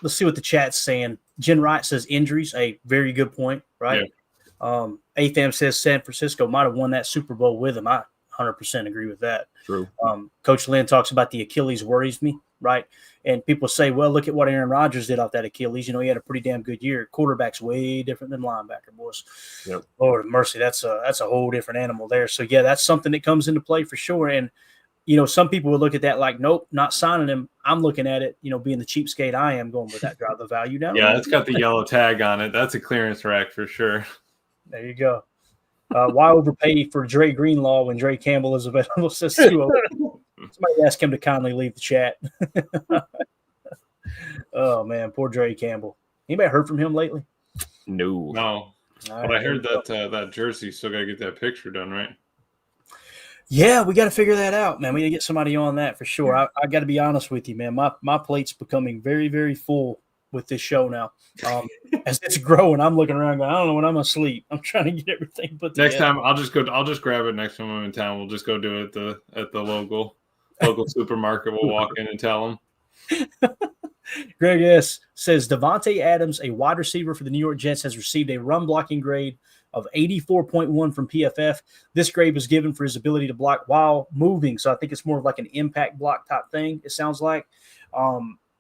Let's see what the chat's saying. Jen Wright says injuries. A very good point, right? Yeah. Atham says San Francisco might have won that Super Bowl with him. I 100% agree with that. True. Coach Lynn talks about the Achilles worries me, right? And people say, well, look at what Aaron Rodgers did off that Achilles. He had a pretty damn good year. Quarterback's way different than linebacker, boys. Yep. Lord of mercy, that's a whole different animal there. So, yeah, that's something that comes into play for sure. And, some people would look at that like, nope, not signing him. I'm looking at it, being the cheapskate I am, going with that, drive the value down. Yeah, it's got the yellow tag on it. That's a clearance rack for sure. There you go. Why overpay for Dre Greenlaw when Dre Campbell is available? Says 2-0. Somebody ask him to kindly leave the chat. Oh, man, poor Dre Campbell. Anybody heard from him lately? No. But I heard that jersey still got to get that picture done, right? Yeah, we got to figure that out, man. We got to get somebody on that for sure. I got to be honest with you, man. My plate's becoming very, very full with this show now. As it's growing, I'm looking around going, I don't know when I'm asleep. I'm trying to get everything put together. Next time I'll just grab it next time I'm in town. We'll just go do it at the local supermarket. We'll walk in and tell them. Greg S. says Davante Adams, a wide receiver for the New York Jets, has received a run blocking grade of 84.1 from PFF. This grade was given for his ability to block while moving. So I think it's more of like an impact block type thing, it sounds like.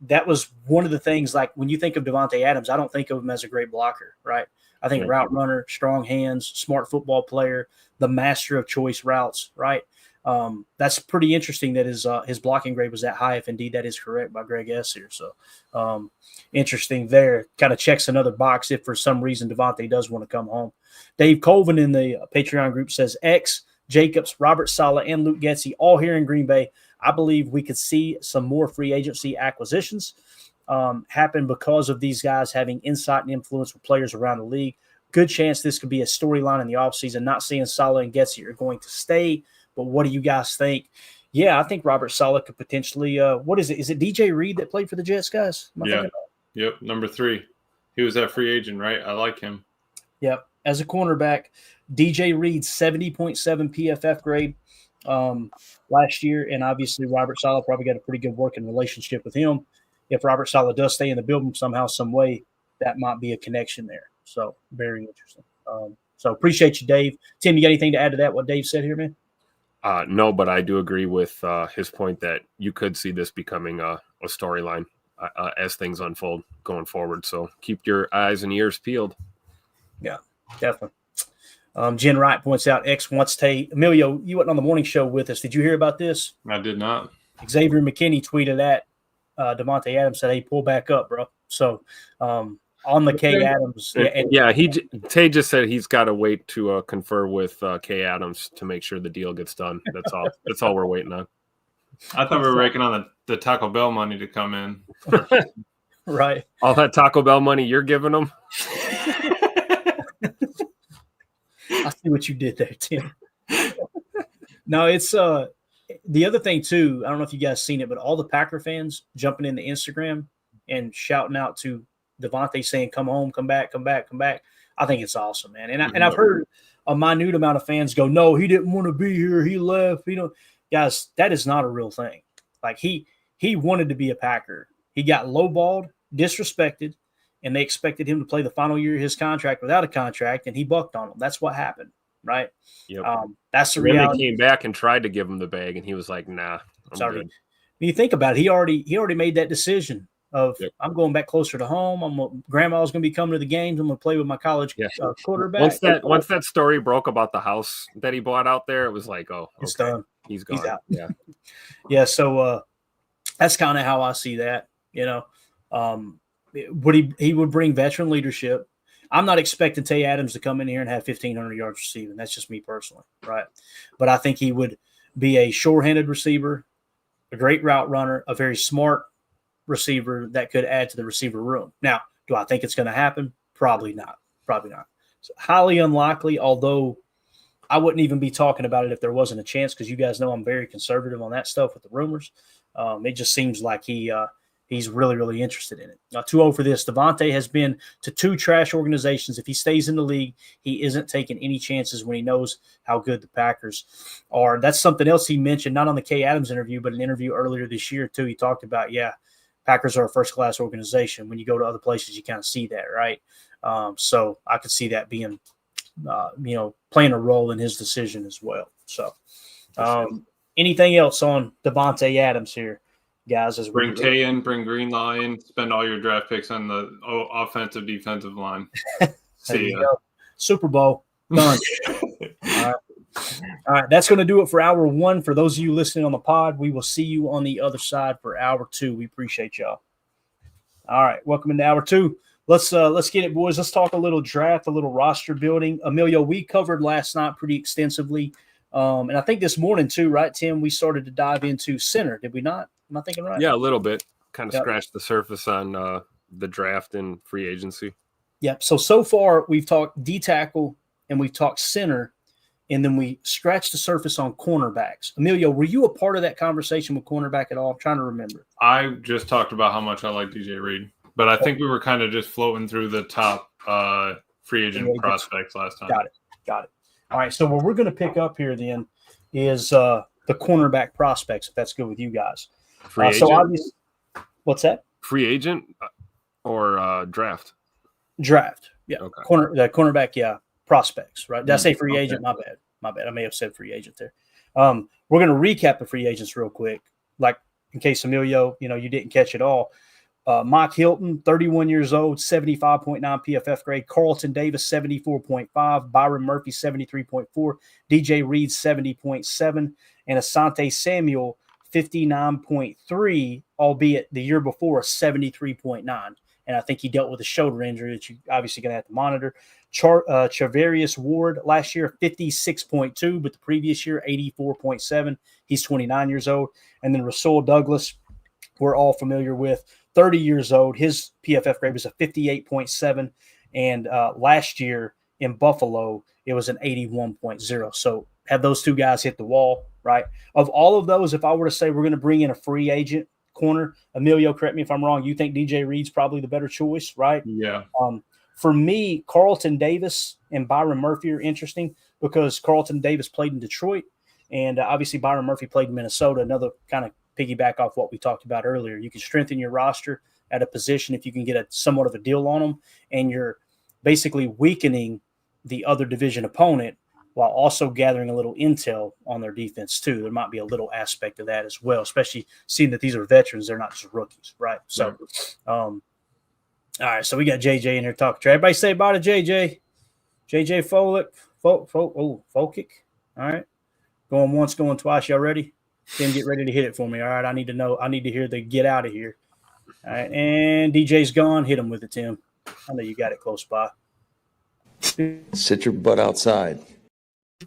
That was one of the things, like when you think of Davante Adams, I don't think of him as a great blocker, right? I think route runner, strong hands, smart football player, the master of choice routes, right? That's pretty interesting that his blocking grade was that high, if indeed that is correct by Greg S. here. So interesting there. Kind of checks another box if for some reason Davante does want to come home. Dave Colvin in the Patreon group says X, Jacobs, Robert Saleh, and Luke Getsy all here in Green Bay. I believe we could see some more free agency acquisitions happen because of these guys having insight and influence with players around the league. Good chance this could be a storyline in the offseason. Not saying Saleh and Getsy are going to stay, but what do you guys think? Yeah, I think Robert Saleh could potentially what is it? Is it DJ Reed that played for the Jets, guys? Yeah. Yep, number 3. He was that free agent, right? I like him. Yep. As a cornerback, DJ Reed, 70.7 PFF grade last year, and obviously Robert Saleh probably got a pretty good working relationship with him. If Robert Saleh does stay in the building somehow, some way, that might be a connection there. So very interesting. So appreciate you, Dave. Tim, you got anything to add to that, what Dave said here, man? No, but I do agree with his point that you could see this becoming a storyline as things unfold going forward. So keep your eyes and ears peeled. Yeah, definitely. Jen Wright points out X wants Tate. Emilio, you went on the morning show with us. Did you hear about this? I did not. Xavier McKinney tweeted at Davante Adams, said, hey, pull back up, bro. So on the K Adams. Tay just said he's got to wait to confer with K Adams to make sure the deal gets done. That's all. That's all we're waiting on. I thought we were waiting on the Taco Bell money to come in. Right. All that Taco Bell money you're giving them. I see what you did there, Tim. No, it's the other thing too. I don't know if you guys seen it, but all the Packer fans jumping into Instagram and shouting out to Davante saying, "Come home, come back, come back, come back." I think it's awesome, man. And I've heard a minute amount of fans go, "No, he didn't want to be here. He left." Guys, that is not a real thing. Like he wanted to be a Packer. He got lowballed, disrespected, and they expected him to play the final year of his contract without a contract, and he bucked on them. That's what happened, right? Yep. That's the reality. They came back and tried to give him the bag, and he was like, "Nah, I'm good." When you think about it, he already made that decision of I'm going back closer to home. Grandma's going to be coming to the games. I'm going to play with my college quarterback. Once that story broke about the house that he bought out there, it was like, oh, it's done. He's gone. He's out. Yeah, yeah. So that's kind of how I see that. He would bring veteran leadership. I'm not expecting Tay Adams to come in here and have 1,500 yards receiving. That's just me personally, right? But I think he would be a sure-handed receiver, a great route runner, a very smart receiver that could add to the receiver room. Now, do I think it's going to happen? Probably not. Probably not. So highly unlikely, although I wouldn't even be talking about it if there wasn't a chance, because you guys know I'm very conservative on that stuff with the rumors. It just seems like he's really, really interested in it. 2-0 for this. Davante has been to 2 trash organizations. If he stays in the league, he isn't taking any chances when he knows how good the Packers are. That's something else he mentioned, not on the K Adams interview, but an interview earlier this year, too. He talked about, Packers are a first-class organization. When you go to other places, you kind of see that, right? So I could see that being, playing a role in his decision as well. So anything else on Davante Adams here, guys? As bring Tay in, bring Greenlaw in, spend all your draft picks on the offensive, defensive line. See ya. Super Bowl done. All right, that's going to do it for hour 1. For those of you listening on the pod, we will see you on the other side for hour 2. We appreciate y'all. All right, welcome into hour 2. Let's get it, boys. Let's talk a little draft, a little roster building. Emilio, we covered last night pretty extensively, and I think this morning too, right, Tim? We started to dive into center, did we not? Am I thinking right? Yeah, a little bit. Kind of scratched the surface on the draft and free agency. Yep. So far we've talked D tackle and we've talked center, and then we scratched the surface on cornerbacks. Emilio, were you a part of that conversation with cornerback at all? I'm trying to remember. I just talked about how much I like DJ Reed. But I think we were kind of just floating through the top free agent prospects last time. Got it. All right, so what we're going to pick up here then is the cornerback prospects, if that's good with you guys. Free agent? So obviously, what's that? Free agent or draft? Draft. Yeah. Okay. The cornerback, yeah, prospects, right? Did I say free agent? My bad. I may have said free agent there. We're going to recap the free agents real quick, like in case Emilio, you didn't catch it all. Mike Hilton, 31 years old, 75.9 PFF grade. Carlton Davis, 74.5. Byron Murphy, 73.4. DJ Reed, 70.7. And Asante Samuel, 59.3, albeit the year before, 73.9. And I think he dealt with a shoulder injury that you obviously going to have to monitor. Charvarius Ward last year, 56.2, but the previous year, 84.7. He's 29 years old. And then Rasul Douglas, we're all familiar with, 30 years old. His PFF grade was a 58.7. And last year in Buffalo, it was an 81.0. So have those two guys hit the wall, right? Of all of those, if I were to say we're going to bring in a free agent corner, Emilio, correct me if I'm wrong, you think DJ Reed's probably the better choice, right? Yeah. For me, Carlton Davis and Byron Murphy are interesting because Carlton Davis played in Detroit, and obviously Byron Murphy played in Minnesota. Another kind of piggyback off what we talked about earlier. You can strengthen your roster at a position if you can get somewhat of a deal on them, and you're basically weakening the other division opponent while also gathering a little intel on their defense too. There might be a little aspect of that as well, especially seeing that these are veterans. They're not just rookies, right? So, all right, so we got JJ in here talking to everybody. Say bye to JJ. JJ Folkick. All right. Going once, going twice. Y'all ready? Tim, get ready to hit it for me. All right. I need to know. I need to hear the get out of here. All right. And DJ's gone. Hit him with it, Tim. I know you got it close by. Sit your butt outside.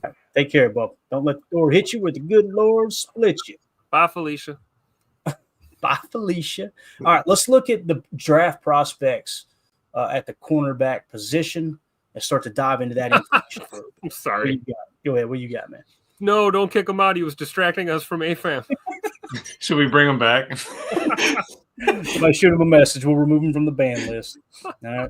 Right, take care, Bob. Don't let the door hit you where the good Lord split you. Bye, Felicia. Bye, Felicia. All right, let's look at the draft prospects at the cornerback position and start to dive into that information. I'm sorry. Go ahead. What you got, man? No, don't kick him out. He was distracting us from AFAM. Should we bring him back? Somebody shoot him a message. We'll remove him from the ban list. All right.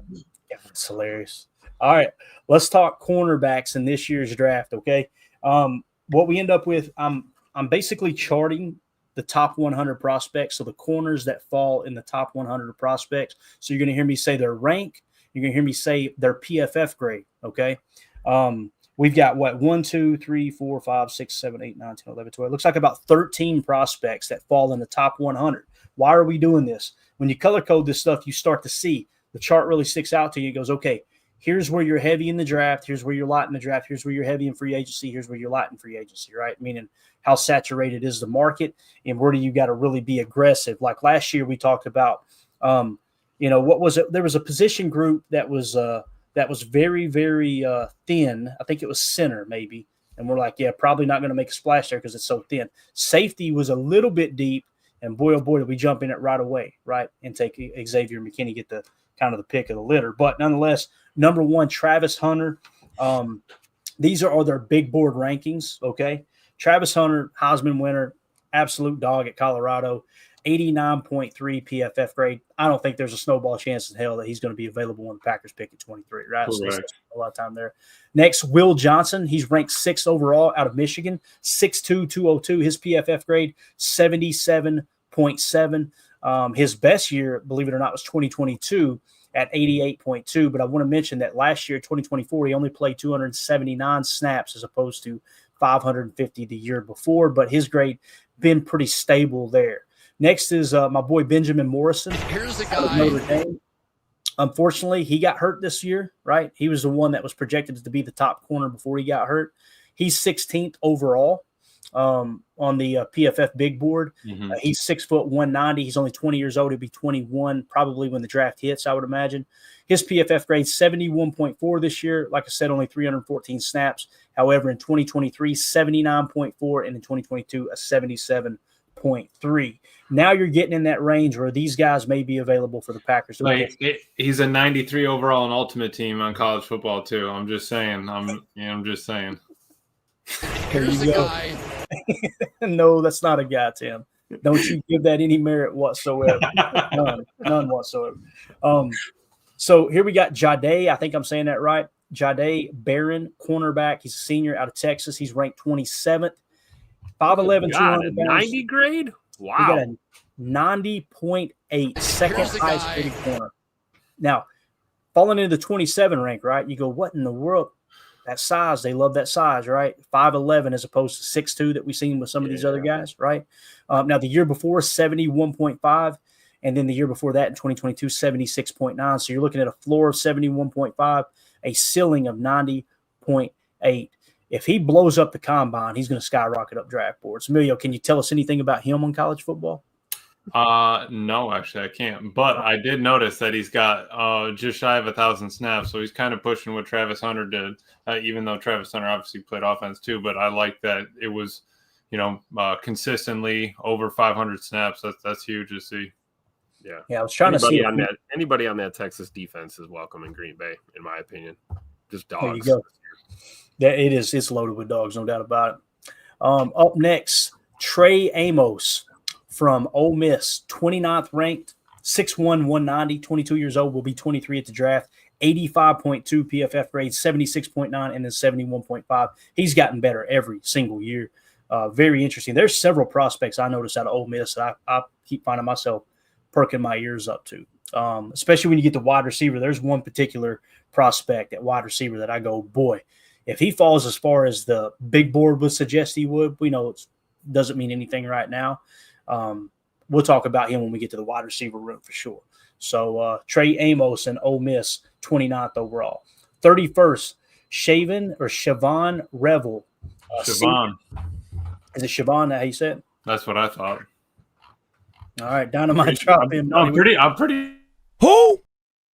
Yeah, it's hilarious. All right, let's talk cornerbacks in this year's draft, okay? What we end up with, I'm basically charting the top 100 prospects, so the corners that fall in the top 100 prospects. So you're going to hear me say their rank. You're going to hear me say their PFF grade, okay? We've got, 1, 2, 3, 4, 5, 6, 7, 8, 9, 10, 11, 12. It looks like about 13 prospects that fall in the top 100. Why are we doing this? When you color code this stuff, you start to see the chart really sticks out to you. It goes, okay, here's where you're heavy in the draft. Here's where you're light in the draft. Here's where you're heavy in free agency. Here's where you're light in free agency, right? Meaning how saturated is the market and where do you got to really be aggressive? Like last year we talked about, what was it? There was a position group that was very, very thin. I think it was center maybe. And we're like, yeah, probably not going to make a splash there because it's so thin. Safety was a little bit deep. And boy, oh boy, did we jump in it right away, right? And take Xavier McKinney, get the kind of the pick of the litter. But nonetheless, number one, Travis Hunter. These are their big board rankings, okay? Travis Hunter, Heisman winner, absolute dog at Colorado, 89.3 PFF grade. I don't think there's a snowball chance in hell that he's going to be available when the Packers pick at 23, right? So a lot of time there. Next, Will Johnson. He's ranked 6th overall out of Michigan, 6'2", 202. His PFF grade, 77.7. His best year, believe it or not, was 2022 at 88.2. But I want to mention that last year, 2024, he only played 279 snaps as opposed to 550 the year before. But his grade been pretty stable there. Next is my boy Benjamin Morrison. Here's the guy. Notre Dame. Unfortunately, he got hurt this year, right? He was the one that was projected to be the top corner before he got hurt. He's 16th overall on the PFF big board. Mm-hmm. He's 6'190". He's only 20 years old. He'll be 21 probably when the draft hits, I would imagine. His PFF grade 71.4 this year. Like I said, only 314 snaps. However, in 2023, 79.4, and in 2022, a 77.3. Now you're getting in that range where these guys may be available for the Packers. He's a 93 overall and ultimate team on college football too. I'm just saying. I'm just saying. Here's the guy. No, that's not a guy, Tim. Don't you give that any merit whatsoever. None whatsoever. So here we got Jade. I think I'm saying that right. Jade Barron, cornerback. He's a senior out of Texas. He's ranked 27th. 5'11", God, 200 a pounds. 90 grade? He got Wow. a 90.8, second highest rated corner. Now, falling into the 27 rank, right? You go, what in the world? That size, they love that size, right? 5'11" as opposed to 6'2" that we've seen with some of these other guys, right? Now, the year before, 71.5, and then the year before that in 2022, 76.9. So you're looking at a floor of 71.5, a ceiling of 90.8. If he blows up the combine, he's going to skyrocket up draft boards. Emilio, can you tell us anything about him on college football? No, actually, I can't. But I did notice that he's got just shy of 1,000 snaps, so he's kind of pushing what Travis Hunter did. Even though Travis Hunter obviously played offense too, but I like that it was, consistently over 500 snaps. That's huge to see. Yeah, I was trying to see anybody on that Texas defense is welcome in Green Bay, in my opinion. Just dogs. There you go. It's loaded with dogs, no doubt about it. Up next, Trey Amos from Ole Miss, 29th ranked, 6'1", 190, 22 years old, will be 23 at the draft, 85.2 PFF grade, 76.9, and then 71.5. He's gotten better every single year. Very interesting. There's several prospects I noticed out of Ole Miss that I keep finding myself perking my ears up to, especially when you get to wide receiver. There's one particular prospect at wide receiver that I go, boy, if he falls as far as the big board would suggest he would, we know it doesn't mean anything right now. We'll talk about him when we get to the wide receiver room for sure. So Trey Amos and Ole Miss, 29th overall. 31st, Siobhan Revel. Siobhan. Is it Siobhan? How you said? That's what I thought. All right, Dynamite drop in. I'm pretty. Who?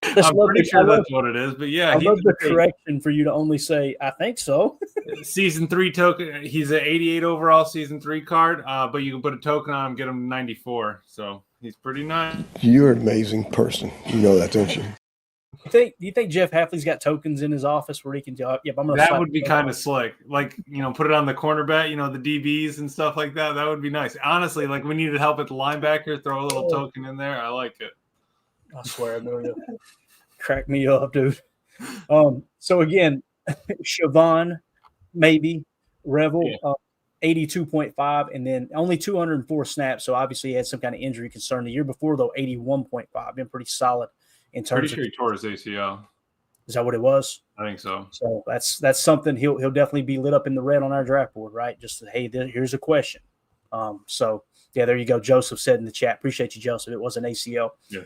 I'm pretty sure that's what it is, but yeah, I love the correction for you to only say, I think so. Season 3 token. He's an 88 overall Season 3 card, but you can put a token on him, get him 94. So he's pretty nice. You're an amazing person. You know that, don't you? Do you think Jeff Hafley's got tokens in his office where he can yep, I'm gonna that would be kind of slick. Like, put it on the cornerback, the DBs and stuff like that. That would be nice. Honestly, like we needed help at the linebacker, throw a little token in there. I like it. I swear, Emilio. Crack me up, dude. So again, Siobhan, maybe, Revel, 82.5, and then only 204 snaps. So obviously he had some kind of injury concern. The year before, though, 81.5. Been pretty solid in terms Pretty sure he tore his ACL. Is that what it was? I think so. So that's something he'll definitely be lit up in the red on our draft board, right? Just hey, here's a question. So yeah, there you go. Joseph said in the chat. Appreciate you, Joseph. It was an ACL. Yeah.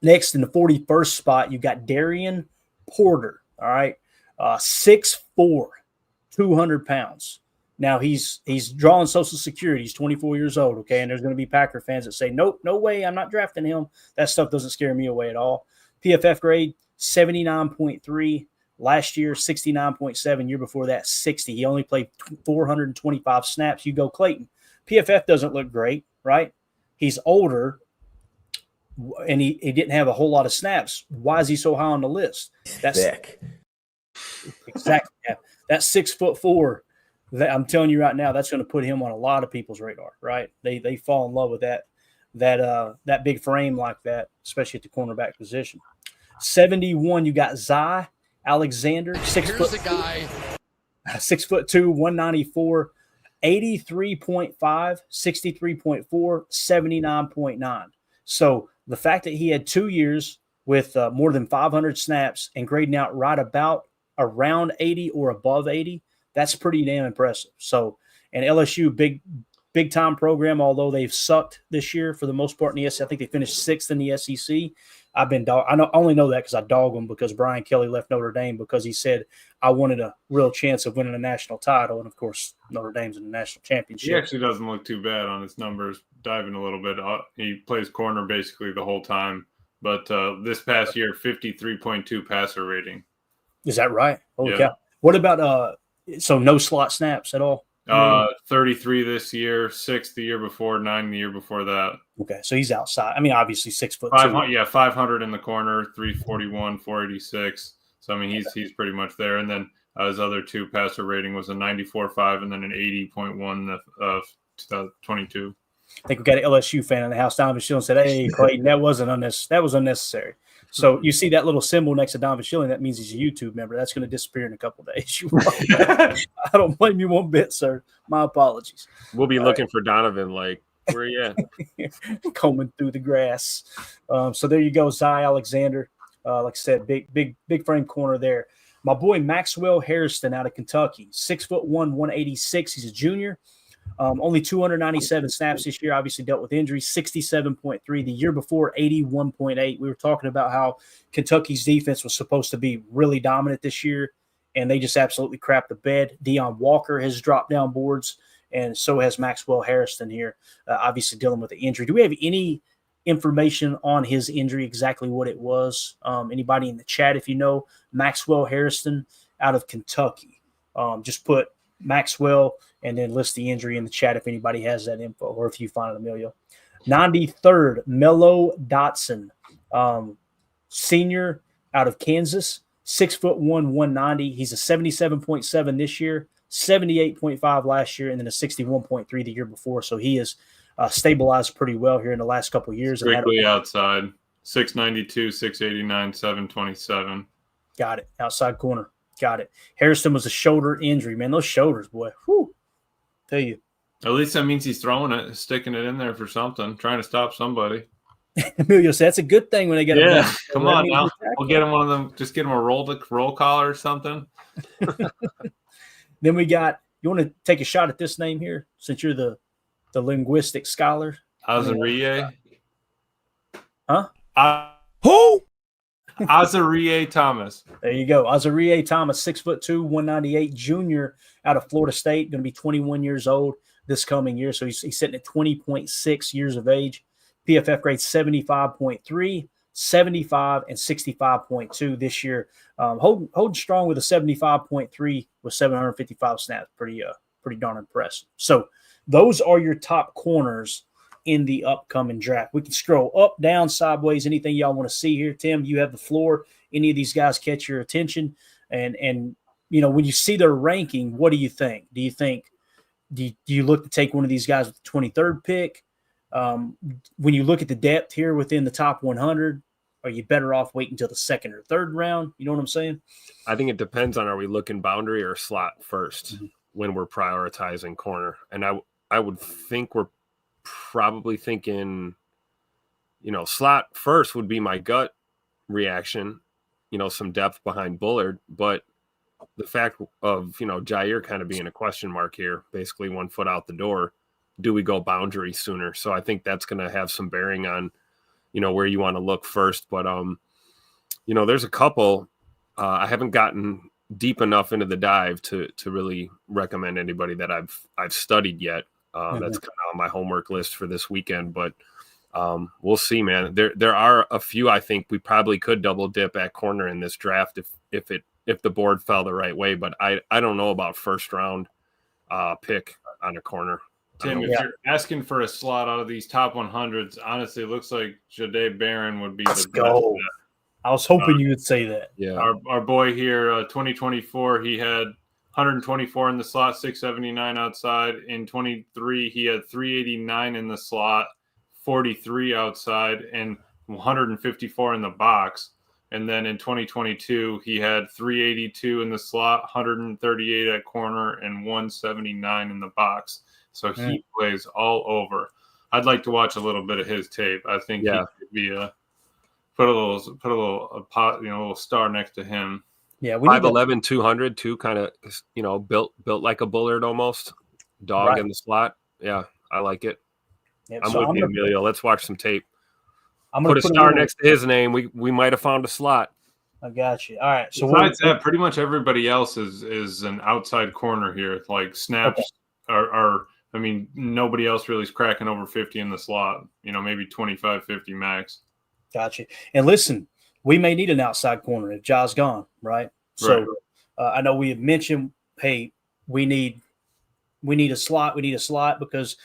Next in the 41st spot, you got Darian Porter. All right, 6'4", 200 pounds. Now he's drawing Social Security. He's 24 years old. Okay, and there's going to be Packer fans that say, nope, no way, I'm not drafting him. That stuff doesn't scare me away at all. PFF grade 79.3. Last year 69.7. Year before that 60. He only played 425 snaps. You go Clayton. PFF doesn't look great, right? He's older. And he didn't have a whole lot of snaps. Why is he so high on the list? That's Thick. Exactly. Yeah. That's 6'4". I'm telling you right now, that's going to put him on a lot of people's radar, right? They fall in love with that big frame like that, especially at the cornerback position. 71, you got Zy Alexander, 6'2", 194, 83.5, 63.4, 79.9. So the fact that he had 2 years with more than 500 snaps and grading out right about around 80 or above 80, that's pretty damn impressive. So, and LSU, big time program, although they've sucked this year for the most part in the SEC. I think they finished 6th in the SEC. I only know that because I dog them because Brian Kelly left Notre Dame because he said I wanted a real chance of winning a national title, and of course Notre Dame's in the national championship. He actually doesn't look too bad on his numbers. Diving a little bit, he plays corner basically the whole time. But this past year, 53.2 passer rating. Is that right? Holy cow! What about so no slot snaps at all? 33 this year, 6 the year before, 9 the year before that. Okay, so he's outside. I mean, obviously 6'2". 500 in the corner, 341, 486. So I mean, he's pretty much there. And then his other two passer rating was a 94.5 and then an 80.1 of 2022. I think we got an LSU fan in the house. Donovan Schilling said, "Hey, Clayton, that was unnecessary." So you see that little symbol next to Donovan Schilling, that means he's a YouTube member. That's going to disappear in a couple of days. I don't blame you one bit, sir. My apologies. We'll be looking for Donovan. Like, where are you at? Combing through the grass. So there you go, Zy Alexander. Like I said, big frame corner there. My boy Maxwell Hairston out of Kentucky, 6'1", 186. He's a junior. Only 297 snaps this year. Obviously dealt with injuries. 67.3 the year before. 81.8. We were talking about how Kentucky's defense was supposed to be really dominant this year, and they just absolutely crapped the bed. Deion Walker has dropped down boards, and so has Maxwell Hairston here. Obviously dealing with the injury. Do we have any information on his injury, exactly what it was? Anybody in the chat, if you know? Maxwell Hairston out of Kentucky. Just put Maxwell and then list the injury in the chat if anybody has that info, or if you find it, Emilio. 93rd, Mello Dotson, senior out of Kansas, 6'1", 190. He's a 77.7 this year, 78.5 last year, and then a 61.3 the year before. So he is stabilized pretty well here in the last couple of years. Strictly outside, 692, 689, 727. Got it. Outside corner. Got it. Hairston was a shoulder injury, man. Those shoulders, boy. Whew. Tell you. At least that means he's throwing it, sticking it in there for something, trying to stop somebody. Emilio said that's a good thing when they get a come on now. We'll get him one of them. Just get him a roll collar or something. Then we got, you want to take a shot at this name here since you're the linguistic scholar? Azarie. Huh? Who? Azarie Thomas. There you go. Azarie Thomas, 6'2", 198, junior out of Florida State, going to be 21 years old this coming year. So he's sitting at 20.6 years of age. PFF grade 75.3, 75, and 65.2 this year. Holding strong with a 75.3 with 755 snaps. Pretty darn impressive. So those are your top corners in the upcoming draft. We can scroll up, down, sideways, anything y'all want to see here. Tim, you have the floor. Any of these guys catch your attention? And you know, when you see their ranking, what do you think? Do you look to take one of these guys with the 23rd pick? When you look at the depth here within the top 100, are you better off waiting until the second or third round? You know what I'm saying? I think it depends on, are we looking boundary or slot first when we're prioritizing corner? And I would think we're probably thinking, you know, slot first would be my gut reaction, you know, some depth behind Bullard. But the fact of, you know, Jair kind of being a question mark here, basically 1 foot out the door, do we go boundary sooner? So I think that's going to have some bearing on, you know, where you want to look first. But, you know, there's a couple, I haven't gotten deep enough into the dive to really recommend anybody that I've studied yet. That's kind of on my homework list for this weekend, but we'll see, man. There are a few I think we probably could double dip at corner in this draft if the board fell the right way, but I don't know about first round pick on a corner. Tim, if you're asking for a slot out of these top 100s, honestly, it looks like Jahdae Barron would be Let's go. I was hoping you would say that. Yeah, our boy here, 2024, he had 124 in the slot, 679 outside. In 23, he had 389 in the slot, 43 outside, and 154 in the box. And then in 2022, he had 382 in the slot, 138 at corner, and 179 in the box. So he plays all over. I'd like to watch a little bit of his tape. I think he could be put a little star next to him. Yeah, 5'11", 200 too, kind of, you know, built like a Bullard almost, dog in the slot. Yeah, I like it. Yeah, I'm with you, Emilio. Let's watch some tape. I'm gonna put a star next to his name. We might have found a slot. I got you. All right. So besides that, pretty much everybody else is an outside corner here. Like snaps are. I mean, nobody else really is cracking over 50 in the slot. You know, maybe 25, 50 max. Gotcha. And listen, we may need an outside corner if Ja's gone, right? So I know we have mentioned, hey, we need a slot. We need a slot because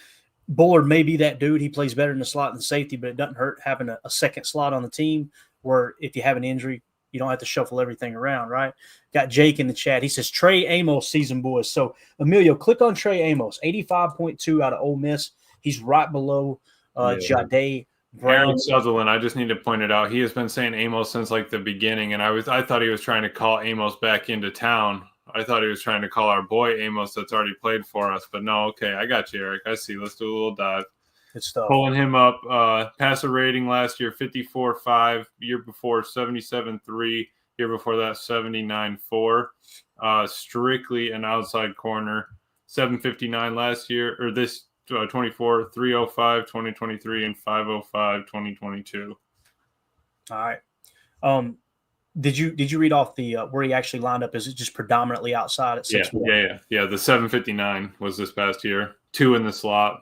Bullard may be that dude. He plays better in the slot than safety, but it doesn't hurt having a second slot on the team where if you have an injury, you don't have to shuffle everything around, right? Got Jake in the chat. He says, Trey Amos, season boys. So, Emilio, click on Trey Amos, 85.2 out of Ole Miss. He's right below Jahdae Brown. Aaron Sutherland, I just need to point it out. He has been saying Amos since like the beginning, and I thought he was trying to call Amos back into town. I thought he was trying to call our boy Amos that's already played for us, but no. Okay, I got you, Eric. I see. Let's do a little dive. Good stuff. Pulling him up. Passer rating last year 54.5. Year before 77.3. Year before that 79.4. Strictly an outside corner. 759 last year, or this 24, 305 2023, and 505 2022. All right. Did you read off the where he actually lined up? Is it just predominantly outside at 6'1"? Yeah. The 759 was this past year. 2 in the slot.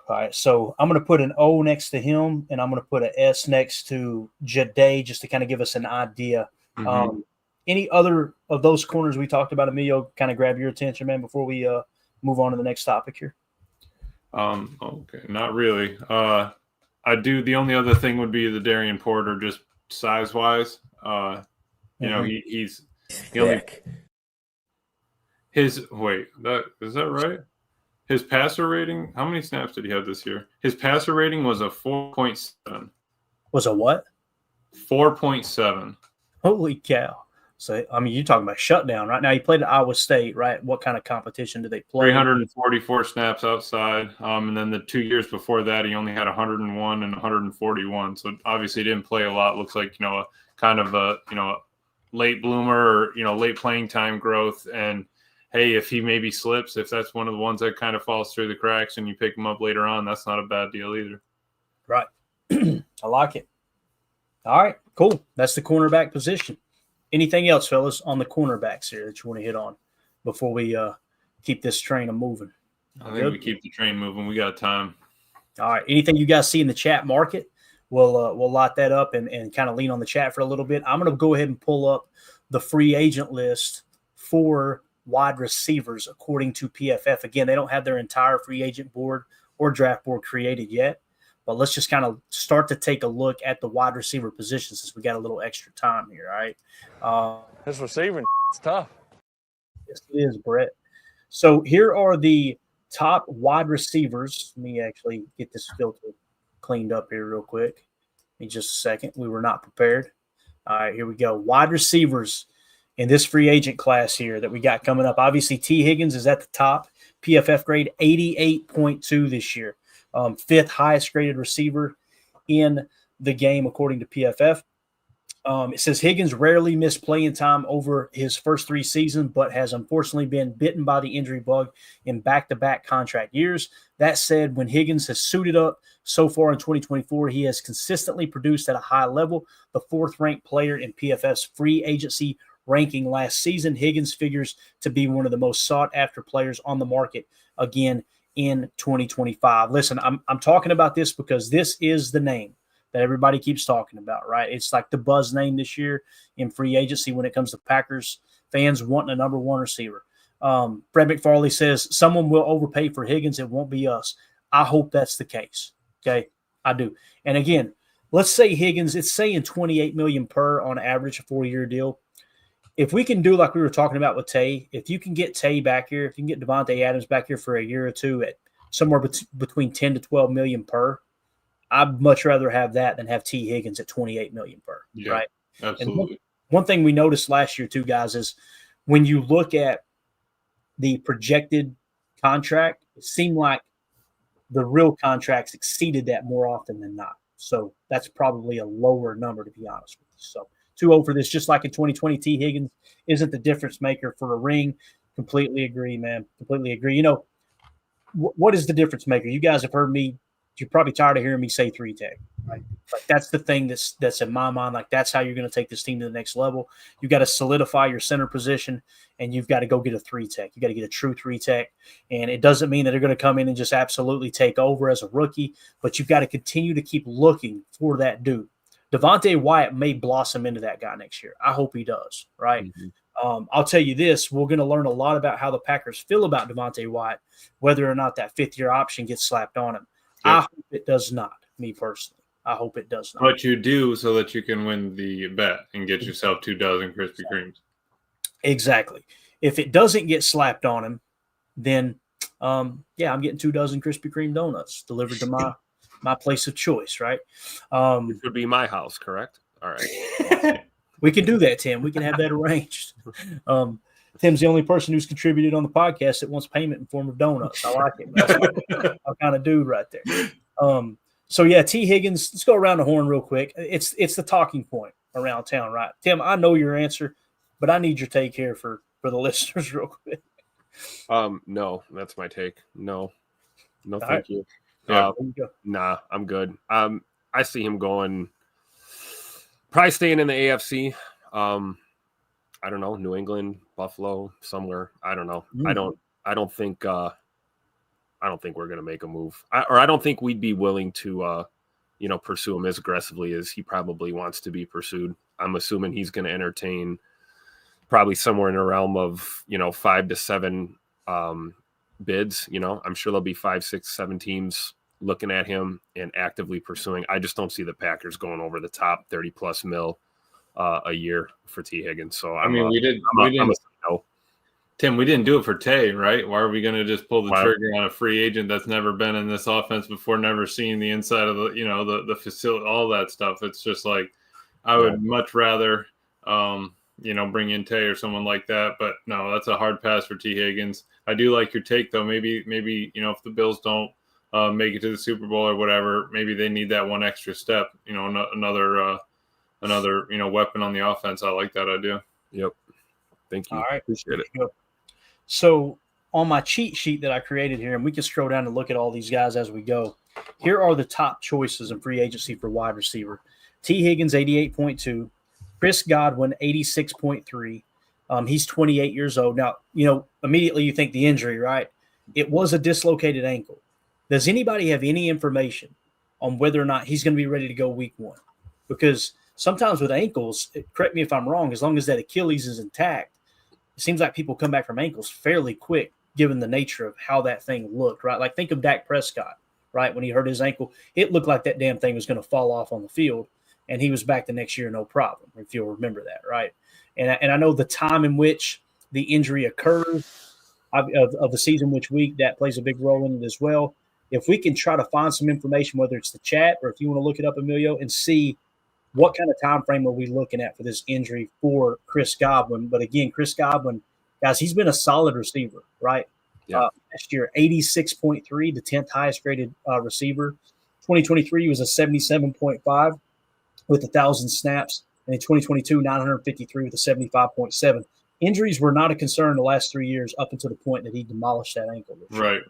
All right. So I'm going to put an O next to him, and I'm going to put an S next to Jahdae just to kind of give us an idea. Mm-hmm. Any other of those corners we talked about, Emilio, kind of grab your attention, man, before we move on to the next topic here? Okay, not really. I do. The only other thing would be the Darian Porter, just size wise. You know, he's the only is that right? His passer rating. How many snaps did he have this year? His passer rating was a 4.7. Was a what? 4.7. Holy cow! So, I mean, you're talking about shutdown right now. He played at Iowa State, right? What kind of competition did they play? 344 snaps outside. And then the 2 years before that, he only had 101 and 141. So obviously he didn't play a lot. Looks like, a kind of a late bloomer or, late playing time growth. And hey, if he maybe slips, if that's one of the ones that kind of falls through the cracks and you pick him up later on, that's not a bad deal either. Right. I like it. All right, cool. That's the cornerback position. Anything else, fellas, on the cornerbacks here that you want to hit on before we keep this train moving? I think we keep the train moving. We got time. All right. Anything you guys see in the chat market, we'll light that up and kind of lean on the chat for a little bit. I'm going to go ahead and pull up the free agent list for wide receivers according to PFF. Again, they don't have their entire free agent board or draft board created yet, but let's just kind of start to take a look at the wide receiver position since we got a little extra time here. All right. This receiving is tough. Yes, it is, Brett. So here are the top wide receivers. Let me actually get this filter cleaned up here real quick. Give me just a second. We were not prepared. All right, here we go. Wide receivers in this free agent class here that we got coming up. Obviously, T. Higgins is at the top. PFF grade 88.2 this year. Fifth highest graded receiver in the game according to PFF. It says Higgins rarely missed playing time over his first 3 seasons, but has unfortunately been bitten by the injury bug in back-to-back contract years. That said, when Higgins has suited up so far in 2024, he has consistently produced at a high level. The 4th-ranked player in PFF's free agency ranking last season, Higgins figures to be one of the most sought-after players on the market again in 2025. Listen, I'm talking about this because this is the name that everybody keeps talking about, right? It's like the buzz name this year in free agency when it comes to Packers fans wanting a number 1 receiver. Fred McFarley says someone will overpay for Higgins. It won't be us. I hope that's the case. Okay, I do. And again, let's say Higgins, it's saying $28 million per on average, a 4-year deal. If we can do like we were talking about with Tay, if you can get Tay back here, if you can get Devontae Adams back here for a year or two at somewhere between 10 to 12 million per, I'd much rather have that than have T. Higgins at $28 million per, right? Absolutely. And one thing we noticed last year too, guys, is when you look at the projected contract, it seemed like the real contracts exceeded that more often than not. So that's probably a lower number, to be honest with you. So 2-0 for this, just like in 2020, T. Higgins isn't the difference maker for a ring. Completely agree, man. Completely agree. What is the difference maker? You guys have heard me. You're probably tired of hearing me say 3-tech, right? Like that's the thing that's in my mind. Like that's how you're going to take this team to the next level. You got to solidify your center position, and you've got to go get a 3-tech. You got to get a true 3-tech, and it doesn't mean that they're going to come in and just absolutely take over as a rookie, but you've got to continue to keep looking for that dude. Devontae Wyatt may blossom into that guy next year. I hope he does, right? Mm-hmm. I'll tell you this, we're going to learn a lot about how the Packers feel about Devontae Wyatt, whether or not that 5th-year option gets slapped on him. Yep. I hope it does not, me personally. I hope it does not. But you do so that you can win the bet and get yourself 2 dozen Krispy Kremes. Exactly. If it doesn't get slapped on him, then yeah, I'm getting 2 dozen Krispy Kreme donuts delivered to my place of choice, right? It would be my house, correct? All right. We can do that, Tim. We can have that arranged. Tim's the only person who's contributed on the podcast that wants payment in form of donuts. I like it. That's my kind of dude right there. So yeah, T. Higgins. Let's go around the horn real quick. It's the talking point around town, right? Tim, I know your answer, but I need your take here for the listeners real quick. No, that's my take. No, All thank right. you. There you go. Nah, I'm good. I see him going, probably staying in the AFC. I don't know, New England, Buffalo, somewhere. I don't know. I don't think we're gonna make a move, I don't think we'd be willing to, pursue him as aggressively as he probably wants to be pursued. I'm assuming he's going to entertain probably somewhere in the realm of 5 to 7 bids. I'm sure there'll be 5, 6, 7 teams looking at him and actively pursuing. I just don't see the Packers going over the top 30 plus mil a year for T. Higgins. So Tim, we didn't do it for Tay, right? Why are we going to just pull the trigger on a free agent that's never been in this offense before, never seen the inside of the facility, all that stuff? It's just like, I would much rather, bring in Tay or someone like that. But no, that's a hard pass for T. Higgins. I do like your take though. Maybe if the Bills don't make it to the Super Bowl or whatever, maybe they need that one extra step. Another weapon on the offense. I like that idea. Yep. Thank you. All right. Appreciate it. So on my cheat sheet that I created here, and we can scroll down and look at all these guys as we go. Here are the top choices in free agency for wide receiver. T. Higgins, 88.2. Chris Godwin, 86.3. He's 28 years old. Now, immediately you think the injury, right? It was a dislocated ankle. Does anybody have any information on whether or not he's going to be ready to go week 1? Because sometimes with ankles, correct me if I'm wrong, as long as that Achilles is intact, it seems like people come back from ankles fairly quick given the nature of how that thing looked, right? Like think of Dak Prescott, right? When he hurt his ankle, it looked like that damn thing was going to fall off on the field, and he was back the next year, no problem, if you'll remember that, right? And I know the time in which the injury occurred of the season, which week, that plays a big role in it as well. If we can try to find some information, whether it's the chat or if you want to look it up, Emilio, and see what kind of time frame are we looking at for this injury for Chris Godwin. But again, Chris Godwin, guys, he's been a solid receiver, right? Yeah. Last year, 86.3, the 10th highest graded receiver. 2023 was a 77.5 with 1,000 snaps. And in 2022, 953 with a 75.7. Injuries were not a concern the last 3 years up until the point that he demolished that ankle. Right.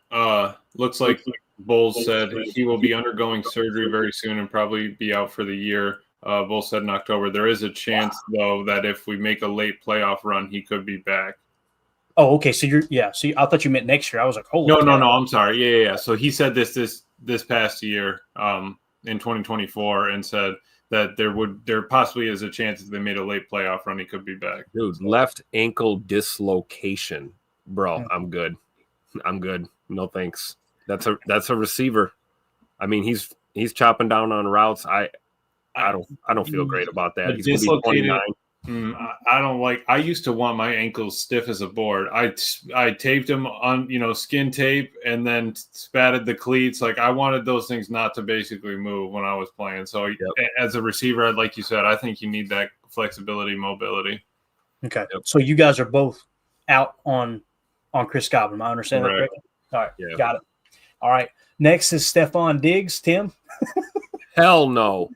Looks like Bowles said he will be undergoing surgery very soon and probably be out for the year. Bowles said in October. There is a chance, though, that if we make a late playoff run, he could be back. Oh, okay. So So I thought you meant next year. I was like, holy. No. I'm sorry. Yeah. So he said this past year, in 2024, and said that there possibly is a chance if they made a late playoff run, he could be back. Dude, left ankle dislocation, bro. I'm good. No thanks. That's a receiver. I mean, he's chopping down on routes. I don't feel great about that. He's going to be 29. I don't like. I used to want my ankles stiff as a board. I taped them on, skin tape, and then spatted the cleats. Like I wanted those things not to basically move when I was playing. So as a receiver, like you said, I think you need that flexibility, mobility. Okay. Yep. So you guys are both out on Chris Godwin. I understand that correctly? All right. Yeah. Got it. All right. Next is Stephon Diggs. Tim? Hell no.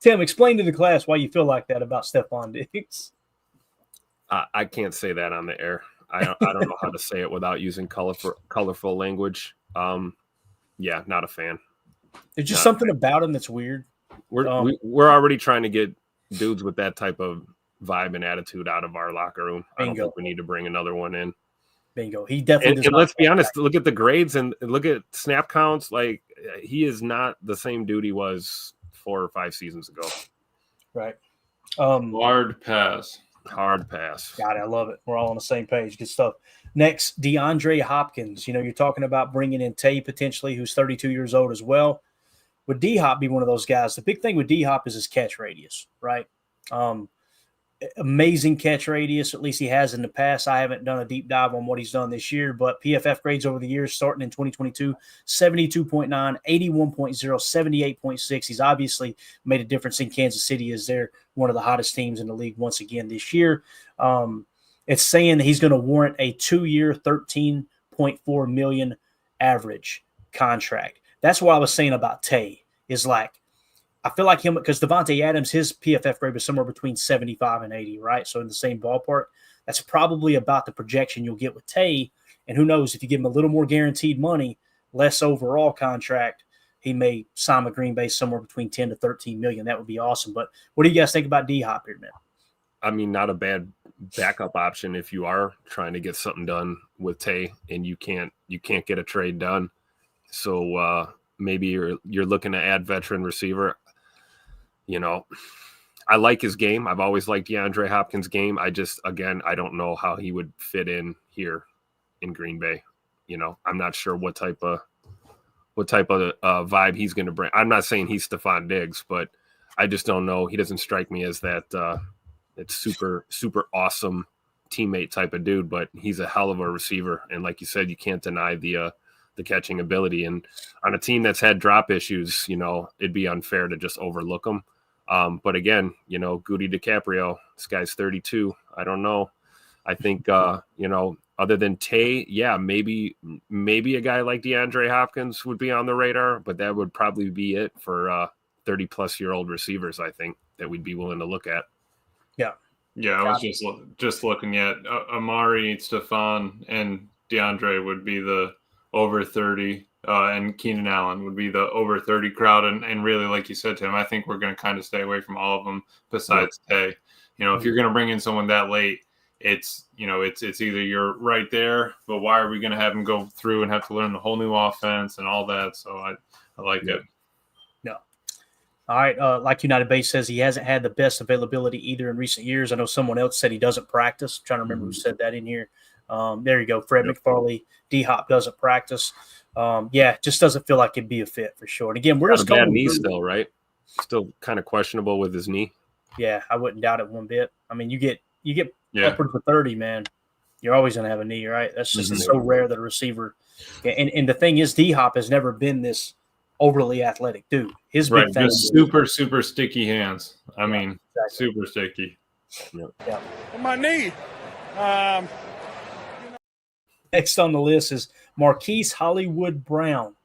Tim, explain to the class why you feel like that about Stephon Diggs. I can't say that on the air. I don't know how to say it without using colorful language. Yeah, not a fan. There's just something about him that's weird. We're already trying to get dudes with that type of vibe and attitude out of our locker room. Bingo. I don't think we need to bring another one in. Bingo. He definitely and let's be honest, look at the grades and look at snap counts. Like he is not the same dude he was 4 or 5 seasons ago. Right. Hard pass. Got it. I love it. We're all on the same page. Good stuff. Next, DeAndre Hopkins. You're talking about bringing in Tay potentially, who's 32 years old as well. Would D-Hop be one of those guys? The big thing with D-Hop is his catch radius, right? amazing catch radius. At least he has in the past. I haven't done a deep dive on what he's done this year, but PFF grades over the years starting in 2022, 72.9, 81.0, 78.6. He's obviously made a difference in Kansas City as they're one of the hottest teams in the league once again this year. It's saying that he's going to warrant a 2-year, $13.4 million average contract. That's what I was saying about Tay is like, I feel like him because Devontae Adams, his PFF grade was somewhere between 75 and 80, right? So in the same ballpark. That's probably about the projection you'll get with Tay. And who knows, if you give him a little more guaranteed money, less overall contract, he may sign with Green Bay somewhere between 10 to 13 million. That would be awesome. But what do you guys think about D-Hop here, man? I mean, not a bad backup option if you are trying to get something done with Tay and you can't get a trade done. So maybe you're looking to add veteran receiver. You know, I like his game. I've always liked DeAndre Hopkins' game. I don't know how he would fit in here in Green Bay. You know, I'm not sure what type of vibe he's going to bring. I'm not saying he's Stephon Diggs, but I just don't know. He doesn't strike me as that it's super, super awesome teammate type of dude, but he's a hell of a receiver. And like you said, you can't deny the catching ability. And on a team that's had drop issues, you know, it'd be unfair to just overlook them. But again, you know, Goody DiCaprio, this guy's 32. I don't know. I think, you know, other than Tay, yeah, maybe a guy like DeAndre Hopkins would be on the radar, but that would probably be it for 30-plus-year-old receivers, I think, that we'd be willing to look at. Yeah. Yeah, I was just looking at Amari, Stephon, and DeAndre would be the over 30, and Keenan Allen would be the over 30 crowd. And really, like you said, Tim, I think we're going to kind of stay away from all of them besides Tay. You know, if you're going to bring in someone that late, it's either you're right there, but why are we going to have him go through and have to learn the whole new offense and all that? So I like it. No. All right. Like United Base says, he hasn't had the best availability either in recent years. I know someone else said he doesn't practice. I'm trying to remember who said that in here. There you go. Fred McFarley, D-Hop doesn't practice. Just doesn't feel like it'd be a fit for sure. And again, we're just going knee still, right? Still kind of questionable with his knee. Yeah, I wouldn't doubt it one bit. I mean, you get upwards of 30, man. You're always going to have a knee, right? That's just so rare that a receiver. And the thing is, D-Hop has never been this overly athletic dude. His big thing just super, super sticky hands. I mean, exactly. Super sticky. Yeah. On my knee. Next on the list is Marquise Hollywood Brown.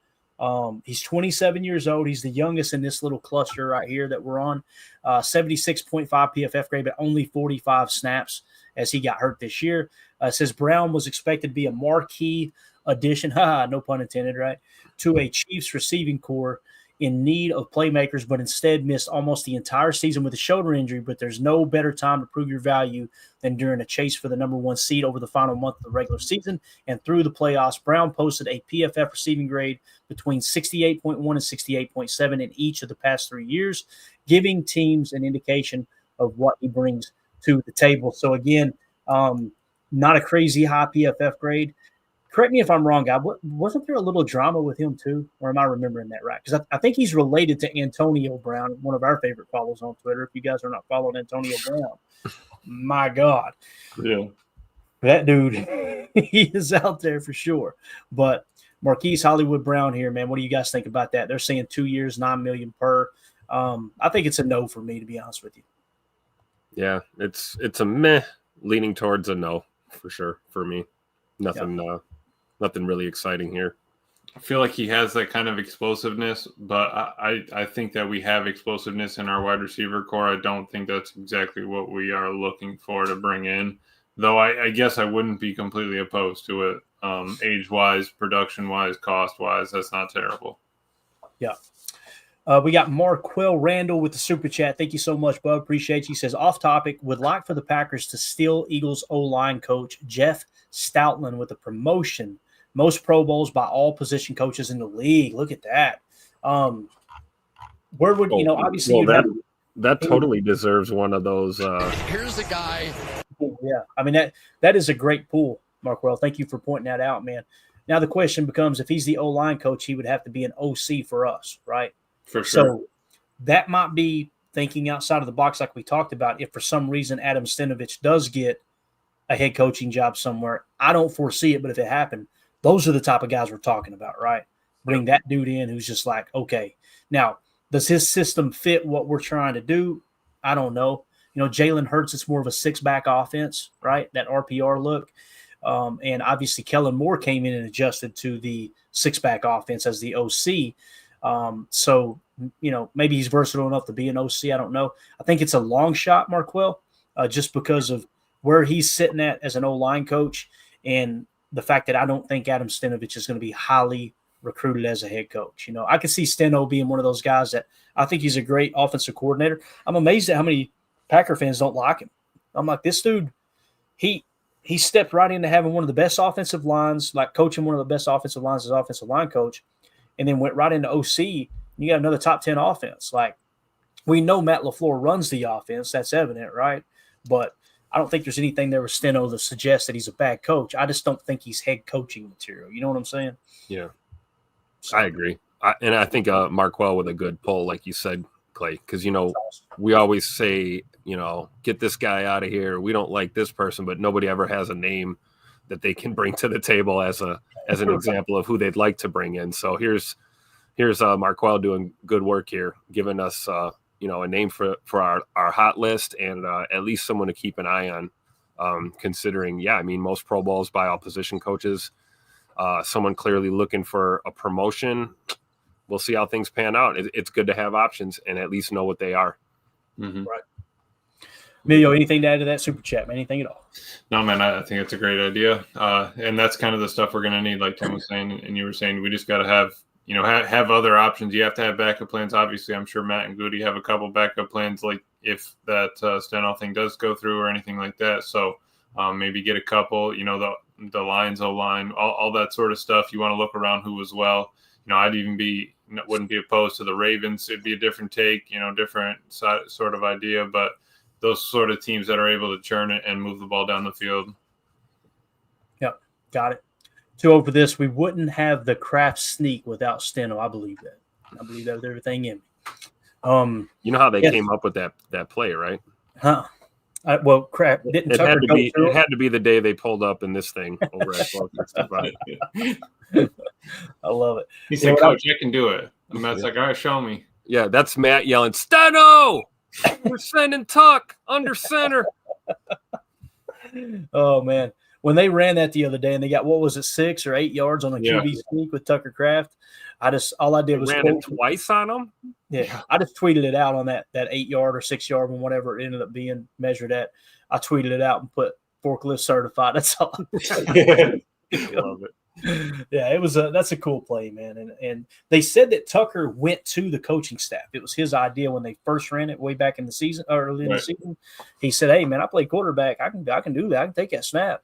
He's 27 years old. He's the youngest in this little cluster right here that we're on. 76.5 PFF grade, but only 45 snaps as he got hurt this year. It says Brown was expected to be a marquee addition, no pun intended, right, to a Chiefs receiving corps in need of playmakers, but instead missed almost the entire season with a shoulder injury. But there's no better time to prove your value than during a chase for the number one seed over the final month of the regular season and through the playoffs. Brown posted a PFF receiving grade between 68.1 and 68.7 in each of the past 3 years, giving teams an indication of what he brings to the table. So again, not a crazy high PFF grade. Correct me if I'm wrong, guy. Wasn't there a little drama with him too? Or am I remembering that right? Because I think he's related to Antonio Brown, one of our favorite followers on Twitter. If you guys are not following Antonio Brown, my God. Yeah. That dude, he is out there for sure. But Marquise Hollywood Brown here, man, what do you guys think about that? They're saying 2 years, $9 million per. I think it's a no for me, to be honest with you. Yeah, it's a meh, leaning towards a no for sure for me. Nothing really exciting here. I feel like he has that kind of explosiveness, but I think that we have explosiveness in our wide receiver core. I don't think that's exactly what we are looking for to bring in, though I guess I wouldn't be completely opposed to it. Age-wise, production-wise, cost-wise, that's not terrible. Yeah. We got Marquell Randall with the super chat. Thank you so much, bud. Appreciate you. He says, off topic, would like for the Packers to steal Eagles O-line coach Jeff Stoutland with a promotion. Most Pro Bowls by all position coaches in the league. Look at that. Where would, obviously. Well, that totally deserves one of those. Here's the guy. Yeah. I mean, that is a great pool, Marquell. Thank you for pointing that out, man. Now the question becomes, if he's the O-line coach, he would have to be an OC for us, right? For sure. So that might be thinking outside of the box, like we talked about, if for some reason Adam Stenavich does get a head coaching job somewhere, I don't foresee it, but if it happened, those are the type of guys we're talking about, right? Bring that dude in who's just like, okay. Now, does his system fit what we're trying to do? I don't know. Jalen Hurts, it's more of a six-back offense, right? That RPR look. And obviously Kellen Moore came in and adjusted to the six-back offense as the OC. So, maybe he's versatile enough to be an OC. I don't know. I think it's a long shot, Marquel, just because of where he's sitting at as an O-line coach and the fact that I don't think Adam Stenavich is going to be highly recruited as a head coach. I could see Steno being one of those guys that I think he's a great offensive coordinator. I'm amazed at how many Packer fans don't like him. I'm like, this dude, he stepped right into having one of the best offensive lines, like coaching one of the best offensive lines as offensive line coach, and then went right into OC. You got another top 10 offense. Like, we know Matt LaFleur runs the offense. That's evident, right? But I don't think there's anything there with Steno that suggests that he's a bad coach. I just don't think he's head coaching material. You know what I'm saying? Yeah, I agree. I think Marquel with a good pull, like you said, Clay, because, we always say, get this guy out of here. We don't like this person, but nobody ever has a name that they can bring to the table as an example of who they'd like to bring in. So here's Marquel doing good work here, giving us a name for our hot list and at least someone to keep an eye on, considering, most Pro Bowls by all position coaches, someone clearly looking for a promotion. We'll see how things pan out. It's good to have options and at least know what they are. Mm-hmm. Right. Emilio, anything to add to that super chat, man? Anything at all? No, man, I think it's a great idea. And that's kind of the stuff we're going to need, like Tim was saying, and you were saying, we just got to have other options. You have to have backup plans. Obviously, I'm sure Matt and Goody have a couple backup plans, like if that Steno thing does go through or anything like that. So maybe get a couple, the Lions O-line, all that sort of stuff. You want to look around who as well. I'd even wouldn't be opposed to the Ravens. It'd be a different take, different sort of idea, but those sort of teams that are able to churn it and move the ball down the field. Yep, got it. 2-0 for this. We wouldn't have the Kraft sneak without Steno. I believe that. I believe that with everything in me. You know how they came up with that play, right? Huh. Well, Kraft didn't. It had Tucker to go be. through It had to be the day they pulled up in this thing over at 1265. I love it. He said, "Coach, I can do it." And Matt's like, "All right, show me." Yeah, that's Matt yelling, "Steno! We're sending Tuck under center." Oh man, when they ran that the other day and they got 6 or 8 yards on a QB sneak with Tucker Kraft, all I did was ran it twice on them. Yeah, I just tweeted it out on that 8 yard or 6 yard and whatever it ended up being measured at. I tweeted it out and put forklift certified. That's all. I love it. Yeah, that's a cool play, man. And they said that Tucker went to the coaching staff. It was his idea when they first ran it way back in the season, early in the season. He said, "Hey, man, I play quarterback. I can do that. I can take that snap."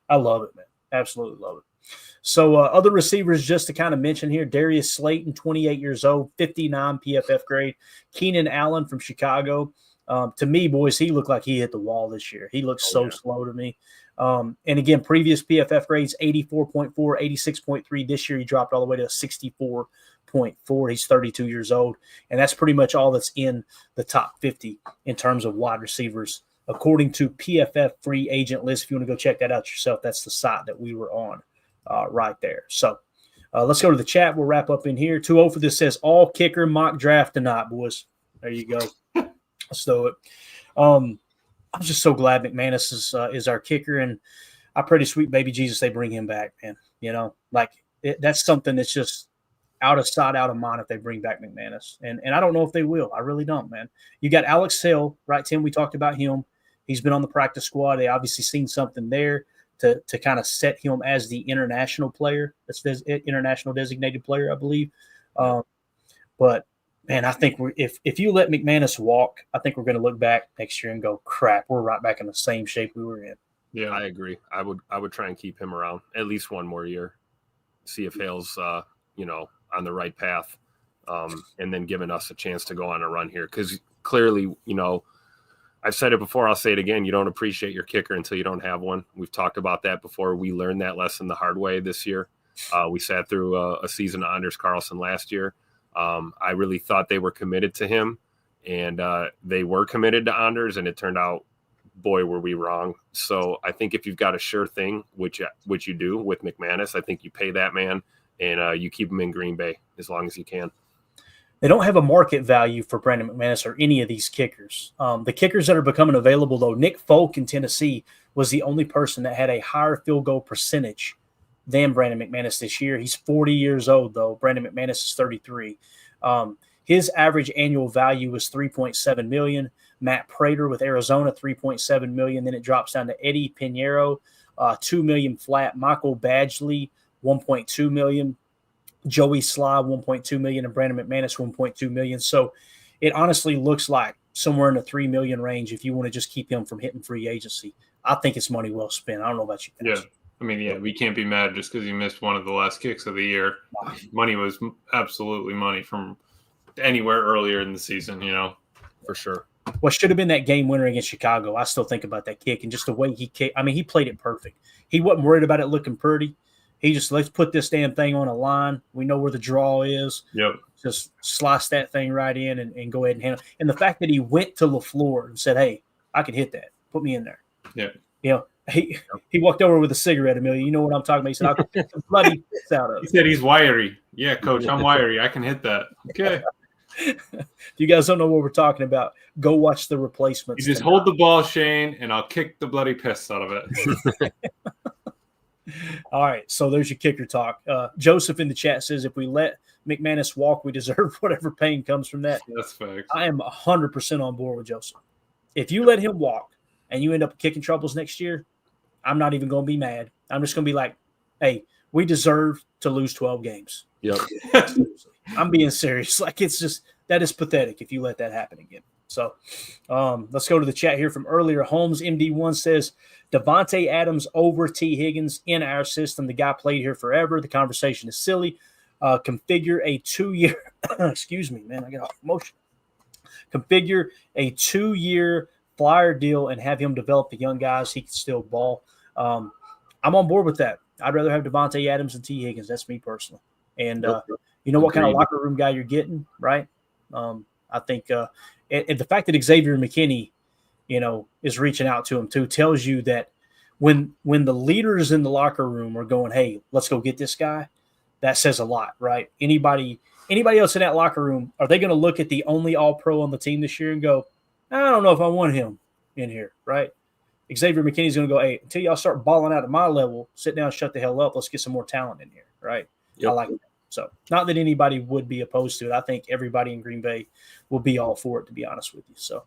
I love it, man. Absolutely love it. So other receivers, just to kind of mention here, Darius Slayton, 28 years old, 59 PFF grade. Keenan Allen from Chicago. To me, boys, he looked like he hit the wall this year. He looks so slow to me. And again, previous PFF grades, 84.4, 86.3. This year, he dropped all the way to 64.4. He's 32 years old. And that's pretty much all that's in the top 50 in terms of wide receivers, according to PFF free agent list. If you want to go check that out yourself, that's the site that we were on right there. So let's go to the chat. We'll wrap up in here. 2-0 for this says all kicker mock draft tonight, boys. There you go. Let's do it. I'm just so glad McManus is our kicker, and I pray to sweet baby Jesus they bring him back, man. That's something that's just out of sight, out of mind if they bring back McManus. And I don't know if they will. I really don't, man. You got Alex Hill, right, Tim? We talked about him. He's been on the practice squad. They obviously seen something there to kind of set him as the international player. That's the international designated player, I believe. But man, I think if you let McManus walk, I think we're going to look back next year and go, crap, we're right back in the same shape we were in. Yeah, I agree. I would try and keep him around at least one more year, see if Hale's on the right path, and then giving us a chance to go on a run here. Because clearly, I've said it before, I'll say it again, you don't appreciate your kicker until you don't have one. We've talked about that before. We learned that lesson the hard way this year. We sat through a season of Anders Carlson last year. I really thought they were committed to him, and they were committed to Anders, and it turned out, boy, were we wrong. So I think if you've got a sure thing, which you do with McManus, I think you pay that man and you keep him in Green Bay as long as you can. They don't have a market value for Brandon McManus or any of these kickers. The kickers that are becoming available, though, Nick Folk in Tennessee was the only person that had a higher field goal percentage than Brandon McManus this year. He's 40 years old, though. Brandon McManus is 33. His average annual value was $3.7 million. Matt Prater with Arizona, $3.7 million. Then it drops down to Eddie Pinheiro, $2 million flat. Michael Badgley, $1.2 million. Joey Sly, $1.2 million, and Brandon McManus, $1.2 million. So it honestly looks like somewhere in the $3 million range if you want to just keep him from hitting free agency. I think it's money well spent. I don't know about you guys. Yeah. I mean, yeah, we can't be mad just because he missed one of the last kicks of the year. Money was absolutely money from anywhere earlier in the season, For sure. What should have been that game winner against Chicago, I still think about that kick and just the way he kicked. I mean, he played it perfect. He wasn't worried about it looking pretty. He just, let's put this damn thing on a line. We know where the draw is. Yep. Just slice that thing right in and go ahead and handle it. And the fact that he went to LaFleur and said, hey, I can hit that. Put me in there. Yeah. He walked over with a cigarette, Amelia. You know what I'm talking about. He said, I'll get some bloody piss out of it. He said he's wiry. Yeah, coach, I'm wiry. I can hit that. Okay. If you guys don't know what we're talking about, go watch The Replacements. You just hold the ball, Shane, and I'll kick the bloody piss out of it. All right, so there's your kicker talk. Joseph in the chat says, if we let McManus walk, we deserve whatever pain comes from that. That's facts. I am 100% on board with Joseph. If you let him walk and you end up kicking troubles next year, I'm not even going to be mad. I'm just going to be like, hey, we deserve to lose 12 games. Yep. Seriously. I'm being serious. Like, it's just, that is pathetic if you let that happen again. So let's go to the chat here from earlier. Holmes MD1 says, Davante Adams over T. Higgins in our system. The guy played here forever. The conversation is silly. Configure a 2-year – excuse me, man, I get off emotion. Configure a 2-year flyer deal and have him develop the young guys. He can still ball. I'm on board with that. I'd rather have Davante Adams than T. Higgins. That's me personally. And you know what kind of locker room guy you're getting, right? I think and the fact that Xavier McKinney, is reaching out to him too tells you that when the leaders in the locker room are going, hey, let's go get this guy, that says a lot, right? Anybody else in that locker room, are they going to look at the only All-Pro on the team this year and go, I don't know if I want him in here, right? Xavier McKinney's going to go, hey, until y'all start balling out at my level, sit down, shut the hell up. Let's get some more talent in here, right? Yep. I like that. So not that anybody would be opposed to it. I think everybody in Green Bay will be all for it, to be honest with you. So,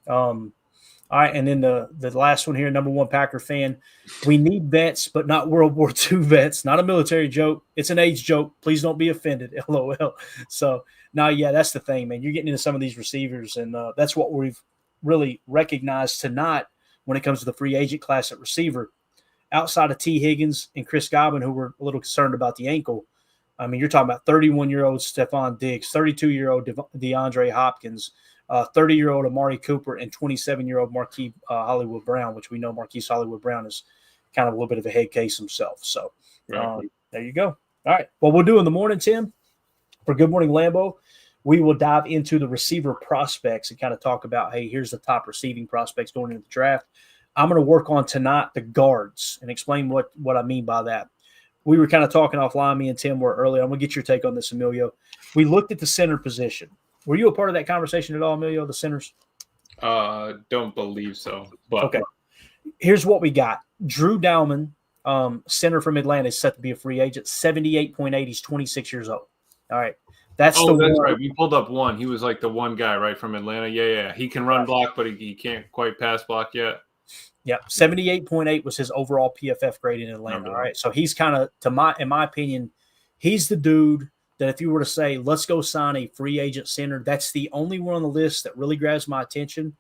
all right, and then the last one here, number one Packer fan. We need vets, but not World War II vets. Not a military joke. It's an age joke. Please don't be offended, LOL. So, no, yeah, that's the thing, man. You're getting into some of these receivers, and that's what we've really recognized tonight when it comes to the free agent class at receiver. Outside of T. Higgins and Chris Godwin, who were a little concerned about the ankle, I mean, you're talking about 31-year-old Stephon Diggs, 32-year-old DeAndre Hopkins, 30-year-old Amari Cooper, and 27-year-old Marquise Hollywood Brown, which we know Marquise Hollywood Brown is kind of a little bit of a head case himself. So there you go. All right. Well, we'll do in the morning, Tim, for Good Morning Lambeau, we will dive into the receiver prospects and kind of talk about, hey, here's the top receiving prospects going into the draft. I'm going to work on tonight the guards and explain what I mean by that. We were kind of talking offline, me and Tim were earlier. I'm going to get your take on this, Emilio. We looked at the center position. Were you a part of that conversation at all, Emilio, the centers? Don't believe so. But okay. Here's what we got. Drew Dowman, center from Atlanta, is set to be a free agent. 78.8. He's 26 years old. All right. That's right. We pulled up one. He was like the one guy, right, from Atlanta. Yeah. He can run block, but he can't quite pass block yet. Yeah, 78.8 was his overall PFF grade in Atlanta. All right, so he's kind of, in my opinion, he's the dude that if you were to say, let's go sign a free agent center, that's the only one on the list that really grabs my attention,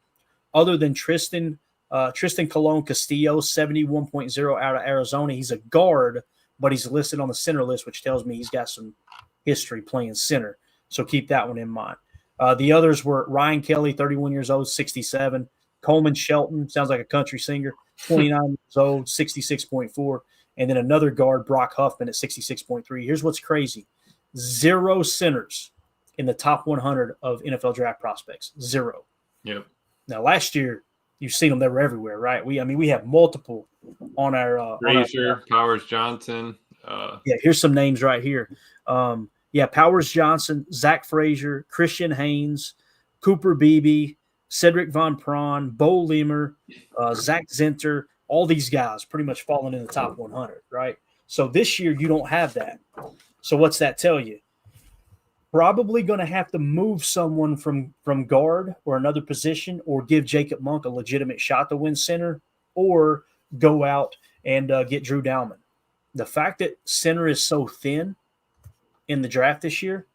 other than Tristan Colon Castillo, 71.0 out of Arizona. He's a guard, but he's listed on the center list, which tells me he's got some history playing center. So keep that one in mind. The others were Ryan Kelly, 31 years old, 67. Coleman Shelton, sounds like a country singer, 29 years old, 66.4. And then another guard, Brock Huffman, at 66.3. Here's what's crazy. 0 centers in the top 100 of NFL draft prospects. 0. Yep. Now, last year, you've seen them; they were everywhere, right? We have multiple on our Frazier, Powers Johnson. Yeah, here's some names right here. Powers Johnson, Zach Frazier, Christian Haynes, Cooper Beebe, Cedric Von Prawn, Bo Lemmer, Zach Zinter. All these guys pretty much falling in the top 100, right? So this year you don't have that. So what's that tell you? Probably going to have to move someone from guard or another position, or give Jacob Monk a legitimate shot to win center, or go out and get Drew Dalman. The fact that center is so thin in the draft this year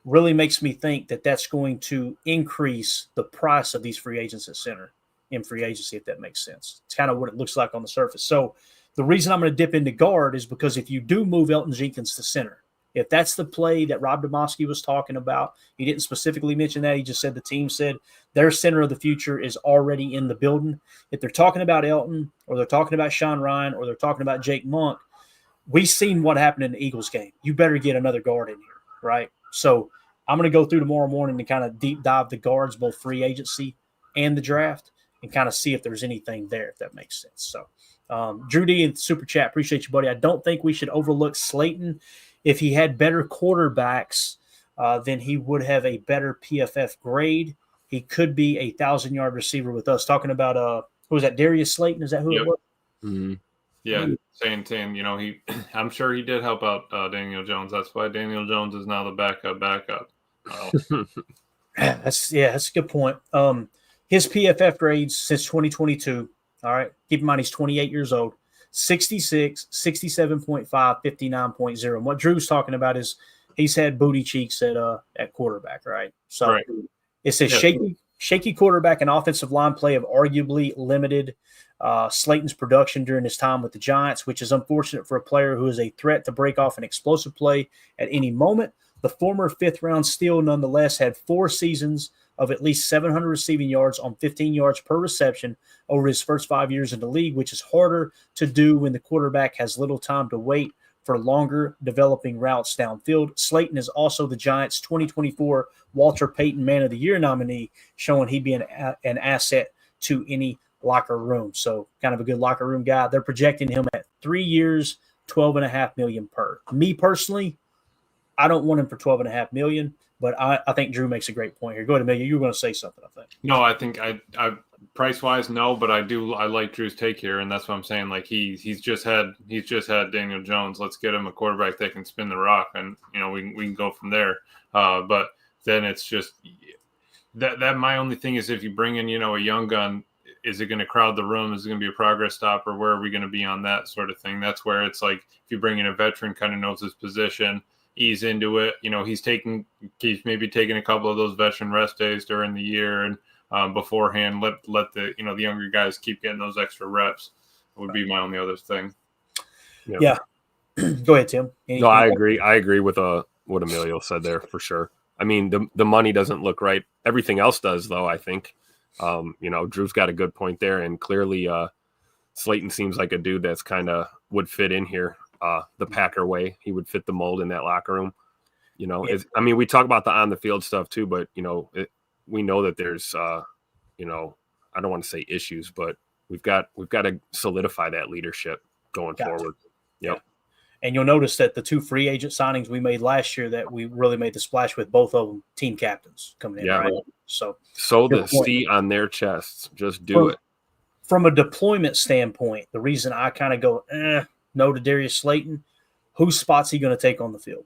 really makes me think that that's going to increase the price of these free agents at center in free agency, if that makes sense. It's kind of what it looks like on the surface. So the reason I'm going to dip into guard is because if you do move Elton Jenkins to center, if that's the play that Rob Demovsky was talking about, he didn't specifically mention that. He just said the team said their center of the future is already in the building. If they're talking about Elton, or they're talking about Sean Ryan, or they're talking about Jake Monk, we've seen what happened in the Eagles game. You better get another guard in here, right? So I'm going to go through tomorrow morning and kind of deep dive the guards, both free agency and the draft, and kind of see if there's anything there, if that makes sense. So Drew D in Super Chat, appreciate you, buddy. I don't think we should overlook Slayton. If he had better quarterbacks, then he would have a better PFF grade. He could be a 1,000-yard receiver with us. Talking about who was that? Darius Slayton? Is that who it was? Mm-hmm. Yeah, saying, I'm sure he did help out Daniel Jones. That's why Daniel Jones is now the backup. That's a good point. His PFF grades since 2022. All right, keep in mind he's 28 years old. 66, 67.5, 59.0. And what Drew's talking about is he's had booty cheeks at quarterback, right? So right. It says shaky quarterback and offensive line play have arguably limited Slayton's production during his time with the Giants, which is unfortunate for a player who is a threat to break off an explosive play at any moment. The former fifth-round steal nonetheless had 4 seasons of at least 700 receiving yards on 15 yards per reception over his first 5 years in the league, which is harder to do when the quarterback has little time to wait for longer developing routes downfield. Slayton is also the Giants' 2024 Walter Payton Man of the Year nominee, showing he'd be an asset to any locker room. So kind of a good locker room guy. They're projecting him at 3 years, $12.5 million per. Me personally, I don't want him for $12.5 million. But I think Drew makes a great point here. Go ahead, Amelia. You were going to say something, I think. No, I think I price-wise, no, but I like Drew's take here, and that's what I'm saying. Like he's just had Daniel Jones. Let's get him a quarterback that can spin the rock, and we can go from there. But then it's just that my only thing is if you bring in a young gun, is it going to crowd the room? Is it going to be a progress stop, or where are we going to be on that sort of thing? That's where it's like if you bring in a veteran, kind of knows his position. Ease into it. He's maybe taking a couple of those veteran rest days during the year and beforehand. Let the the younger guys keep getting those extra reps. Would be my only other thing. Yeah. Go ahead, Tim. No, I agree. I agree with what Emilio said there for sure. I mean, the money doesn't look right. Everything else does, though. I think. Drew's got a good point there, and clearly, Slayton seems like a dude that's kind of would fit in here. The Packer way, he would fit the mold in that locker room. We talk about the on the field stuff too, but we know that there's I don't want to say issues, but we've got to solidify that leadership going forward. Yep. And you'll notice that the 2 free agent signings we made last year, that we really made the splash with, both of them team captains coming in. Yeah. Right? So the C on their chests, just do it. From a deployment standpoint, the reason I kind of go no to Darius Slayton, whose spot's he going to take on the field?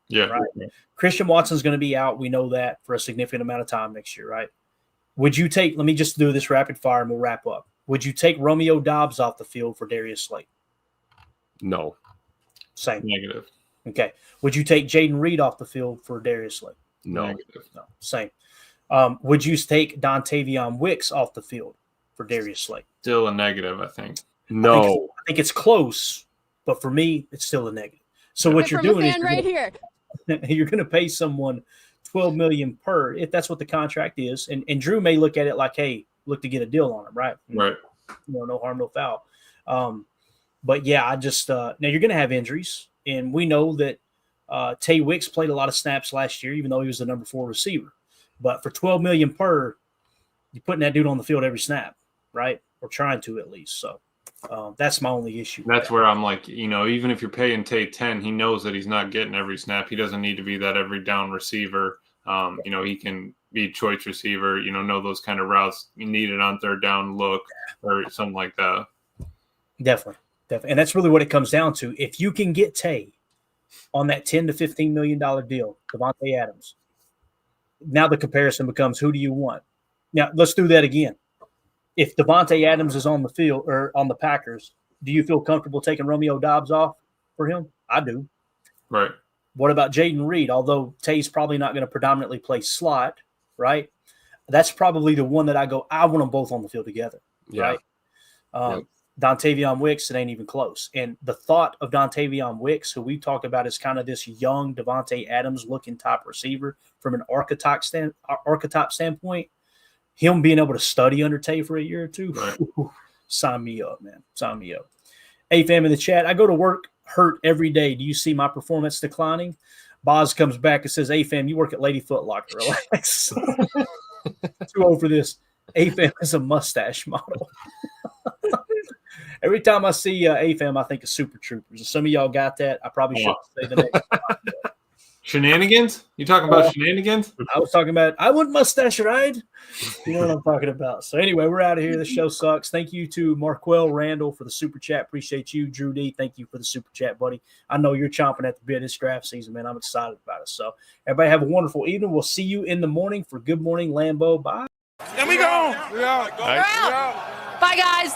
Yeah. Right. Christian Watson's going to be out. We know that for a significant amount of time next year, right? Would you take, let me just do this rapid fire and we'll wrap up. Would you take Romeo Doubs off the field for Darius Slayton? No. Same. Negative. Okay. Would you take Jaden Reed off the field for Darius Slayton? No. Negative. No. Same. Would you take Dontavion Wicks off the field for Darius Slayton? Still a negative, I think. No. I think it's close. But for me, it's still a negative. So what you're doing is you're going to pay someone $12 million per, if that's what the contract is. And Drew may look at it like, hey, look to get a deal on him, right? Right. No harm, no foul. But yeah, I just now you're going to have injuries, and we know that Tay Wicks played a lot of snaps last year, even though he was the number 4 receiver. But for $12 million per, you're putting that dude on the field every snap, right? Or trying to at least. So that's my only issue. That's where I'm like, even if you're paying Tay 10, he knows that he's not getting every snap. He doesn't need to be that every down receiver. He can be choice receiver, know those kind of routes you need it on third down look or something like that. Definitely. And that's really what it comes down to. If you can get Tay on that $10 to $15 million deal, Davante Adams, now the comparison becomes, who do you want? Now, let's do that again. If Davante Adams is on the field or on the Packers, do you feel comfortable taking Romeo Doubs off for him? I do. Right. What about Jaden Reed? Although Tay's probably not going to predominantly play slot, right? That's probably the one that I want them both on the field together, right? Dontavion Wicks, it ain't even close. And the thought of Dontavion Wicks, who we talk about as kind of this young Davante Adams-looking top receiver from an archetype standpoint, him being able to study under Tay for a year or two, right. Sign me up, man. Sign me up. Hey, fam, in the chat, I go to work hurt every day. Do you see my performance declining? Boz comes back and says, hey, fam, you work at Lady Foot Locker. Relax. Too old for this. A-Fam is a mustache model. Every time I see A-Fam, I think of Super Troopers. If some of y'all got that, I probably shouldn't say the next time. Shenanigans? You talking about shenanigans? I was talking about, I want mustache ride. You know what I'm talking about. So anyway, we're out of here. The show sucks. Thank you to Marquell Randall for the super chat. Appreciate you. Drew D, thank you for the super chat, buddy. I know you're chomping at the bit this draft season, man. I'm excited about it. So everybody have a wonderful evening. We'll see you in the morning for Good Morning Lambeau. Bye. There we go. Bye, guys.